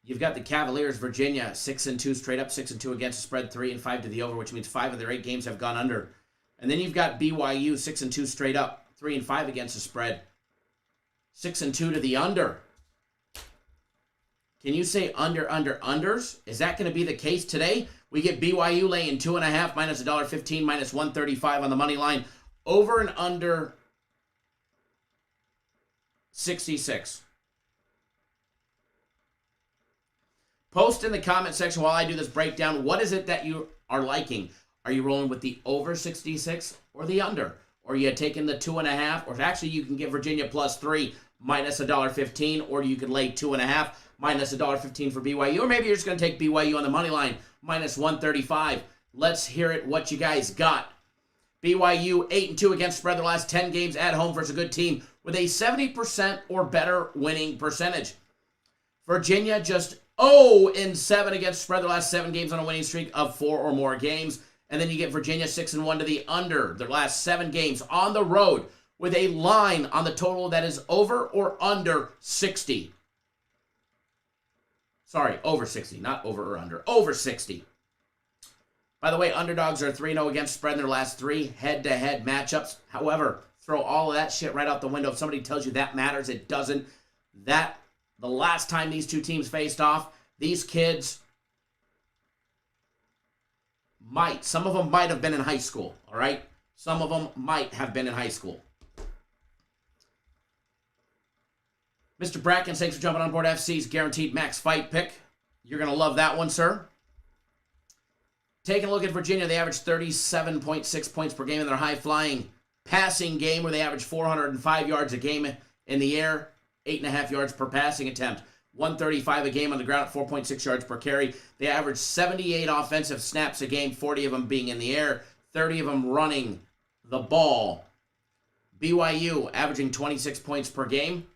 You've got the Cavaliers, Virginia, 6-2 straight up, 6-2 against the spread, 3-5 to the over, which means 5 of their 8 games have gone under. And then you've got BYU, 6-2 straight up, 3-5 against the spread, 6-2 to the under. Can you say unders? Is that going to be the case today? We get BYU laying 2.5 minus $1.15 minus 135 on the money line. Over and under 66. Post in the comment section while I do this breakdown. What is it that you are liking? Are you rolling with the over 66 or the under? Or are you taking the 2.5? Or actually, you can get Virginia plus 3 minus $1.15, or you can lay 2.5 minus $1.15 for BYU. Or maybe you're just going to take BYU on the money line minus 135. Let's hear it. What you guys got? BYU 8-2 against spread their last 10 games at home versus a good team with a 70% or better winning percentage. Virginia just 0-7 against spread their last 7 games on a winning streak of 4 or more games. And then you get Virginia 6-1 to the under their last 7 games on the road with a line on the total that is over or under 60. Sorry, over 60, not over or under. Over 60. By the way, underdogs are 3-0 against spread in their last 3 head-to-head matchups. However, throw all of that shit right out the window. If somebody tells you that matters, it doesn't. The last time these two teams faced off, these kids some of them might have been in high school, all right? Some of them might have been in high school. Mr. Bracken, thanks for jumping on board FC's Guaranteed Max Fight Pick. You're going to love that one, sir. Taking a look at Virginia, they average 37.6 points per game in their high-flying passing game, where they average 405 yards a game in the air, 8.5 yards per passing attempt, 135 a game on the ground at 4.6 yards per carry. They average 78 offensive snaps a game, 40 of them being in the air, 30 of them running the ball. BYU averaging 26 points per game.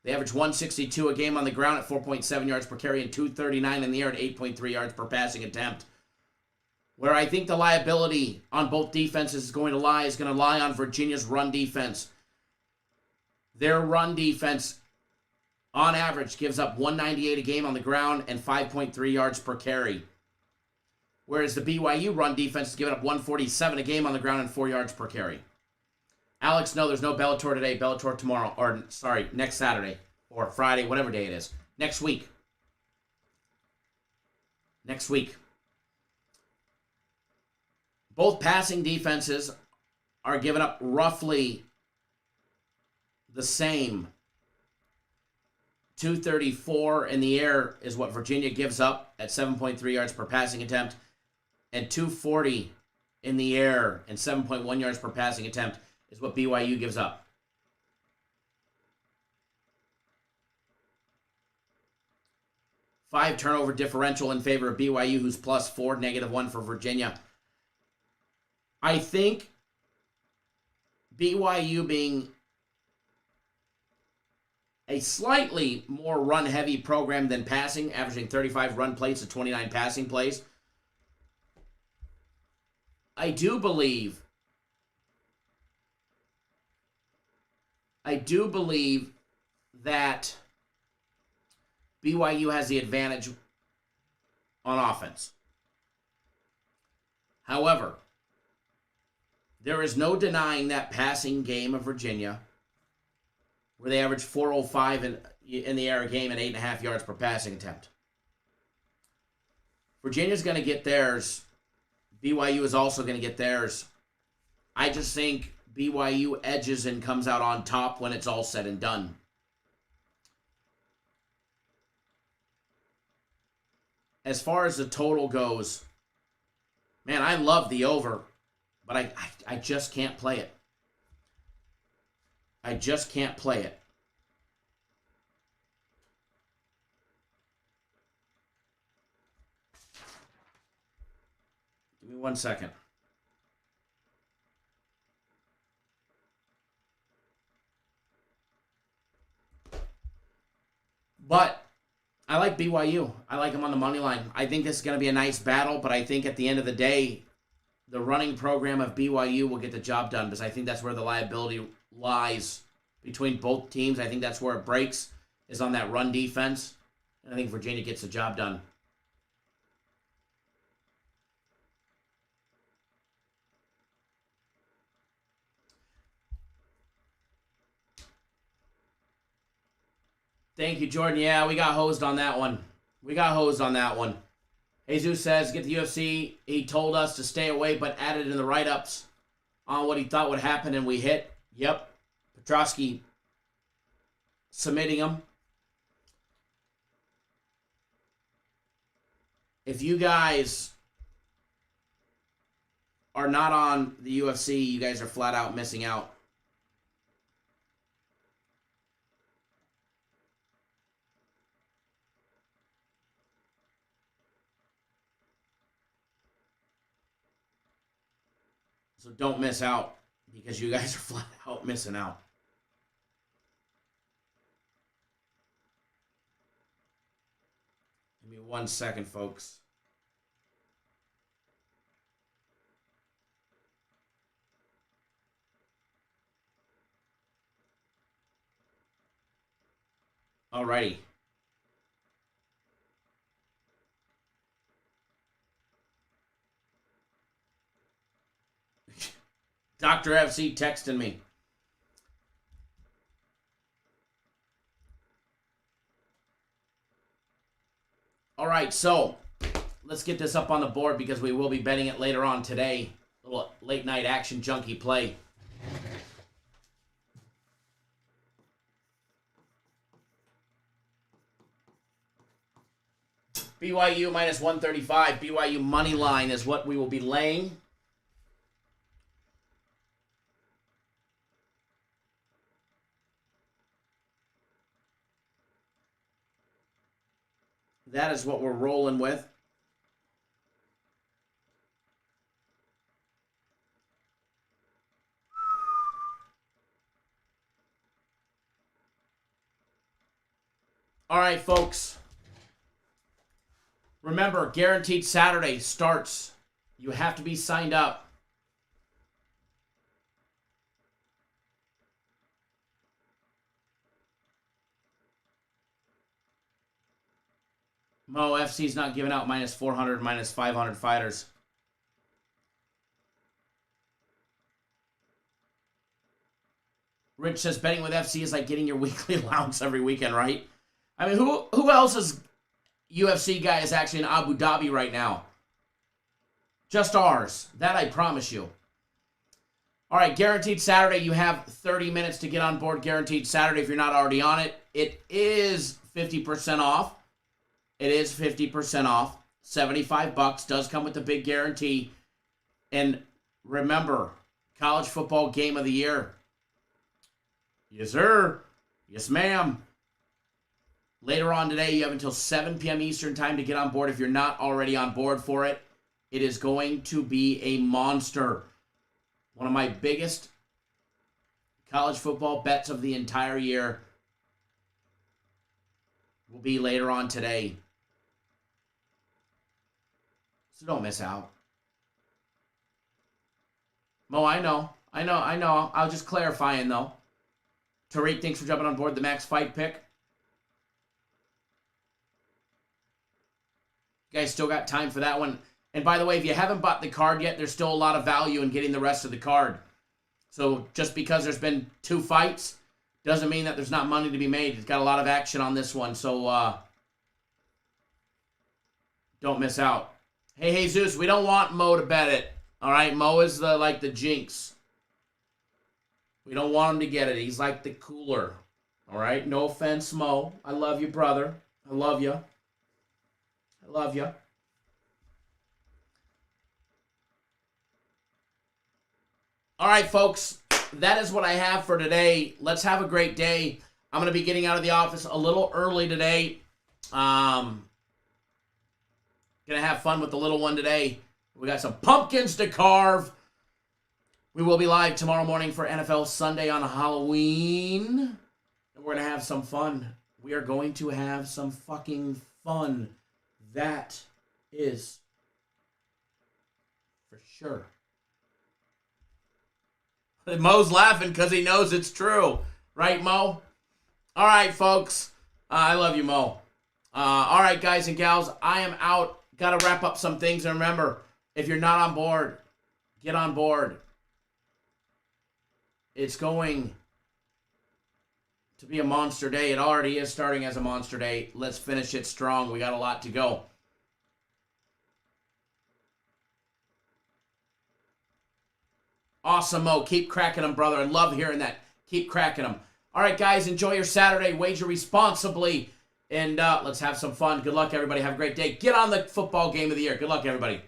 They average 162 a game on the ground at 4.7 yards per carry and 239 in the air at 8.3 yards per passing attempt. Where I think the liability on both defenses is going to lie on Virginia's run defense. Their run defense, on average, gives up 198 a game on the ground and 5.3 yards per carry. Whereas the BYU run defense is giving up 147 a game on the ground and 4 yards per carry. Alex, no, there's no Bellator today. Bellator tomorrow, or sorry, next Saturday or Friday, whatever day it is. Next week. Next week. Both passing defenses are giving up roughly the same. 234 in the air is what Virginia gives up at 7.3 yards per passing attempt, and 240 in the air and 7.1 yards per passing attempt is what BYU gives up. Five turnover differential in favor of BYU, who's +4, -1 for Virginia. I think BYU being a slightly more run-heavy program than passing, averaging 35 run plays to 29 passing plays. I do believe that BYU has the advantage on offense. However, there is no denying that passing game of Virginia, where they average 405 in the air a game and 8.5 yards per passing attempt. Virginia's going to get theirs. BYU is also going to get theirs. I just think BYU edges and comes out on top when it's all said and done. As far as the total goes, man, I love the over, but I just can't play it. I just can't play it. Give me 1 second. But I like BYU. I like them on the money line. I think this is going to be a nice battle, but I think at the end of the day, the running program of BYU will get the job done, because I think that's where the liability lies between both teams. I think that's where it breaks, is on that run defense. And I think Virginia gets the job done. Thank you, Jordan. Yeah, we got hosed on that one. Jesus says, get the UFC. He told us to stay away, but added in the write-ups on what he thought would happen, and we hit. Yep. Petrosky submitting him. If you guys are not on the UFC, you guys are flat out missing out. So don't miss out, because you guys are flat out missing out. Give me 1 second, folks. Alrighty. Dr. FC texting me. All right, so let's get this up on the board because we will be betting it later on today. A little late night action junkie play. BYU minus 135. BYU money line is what we will be laying. That is what we're rolling with. All right, folks. Remember, Guaranteed Saturday starts. You have to be signed up. Mo, FC's not giving out minus 400, minus 500 fighters. Rich says betting with FC is like getting your weekly allowance every weekend, right? I mean, who else's UFC guy is actually in Abu Dhabi right now? Just ours. That I promise you. All right, Guaranteed Saturday. You have 30 minutes to get on board Guaranteed Saturday if you're not already on it. It is 50% off. It is 50% off. $75 does come with the big guarantee. And remember, college football game of the year. Yes, sir. Yes, ma'am. Later on today, you have until 7 p.m. Eastern time to get on board if you're not already on board for it. It is going to be a monster. One of my biggest college football bets of the entire year will be later on today. So don't miss out. Mo, I know. I was just clarifying, though. Tariq, thanks for jumping on board the Max Fight pick. You guys still got time for that one. And by the way, if you haven't bought the card yet, there's still a lot of value in getting the rest of the card. So just because there's been 2 fights doesn't mean that there's not money to be made. It's got a lot of action on this one, so don't miss out. Hey, Jesus, we don't want Mo to bet it. All right, Mo is the jinx. We don't want him to get it. He's like the cooler. All right, no offense, Mo. I love you, brother. I love you. I love you. All right, folks, that is what I have for today. Let's have a great day. I'm going to be getting out of the office a little early today. Going to have fun with the little one today. We got some pumpkins to carve. We will be live tomorrow morning for NFL Sunday on Halloween. And we're going to have some fun. We are going to have some fucking fun. That is for sure. Mo's laughing because he knows it's true. Right, Mo? All right, folks. I love you, Mo. All right, guys and gals, I am out. Got to wrap up some things. And remember, if you're not on board, get on board. It's going to be a monster day. It already is starting as a monster day. Let's finish it strong. We got a lot to go. Awesome, Mo. Keep cracking them, brother. I love hearing that. Keep cracking them. All right, guys, enjoy your Saturday. Wager responsibly. And let's have some fun. Good luck, everybody. Have a great day. Get on the football game of the year. Good luck, everybody.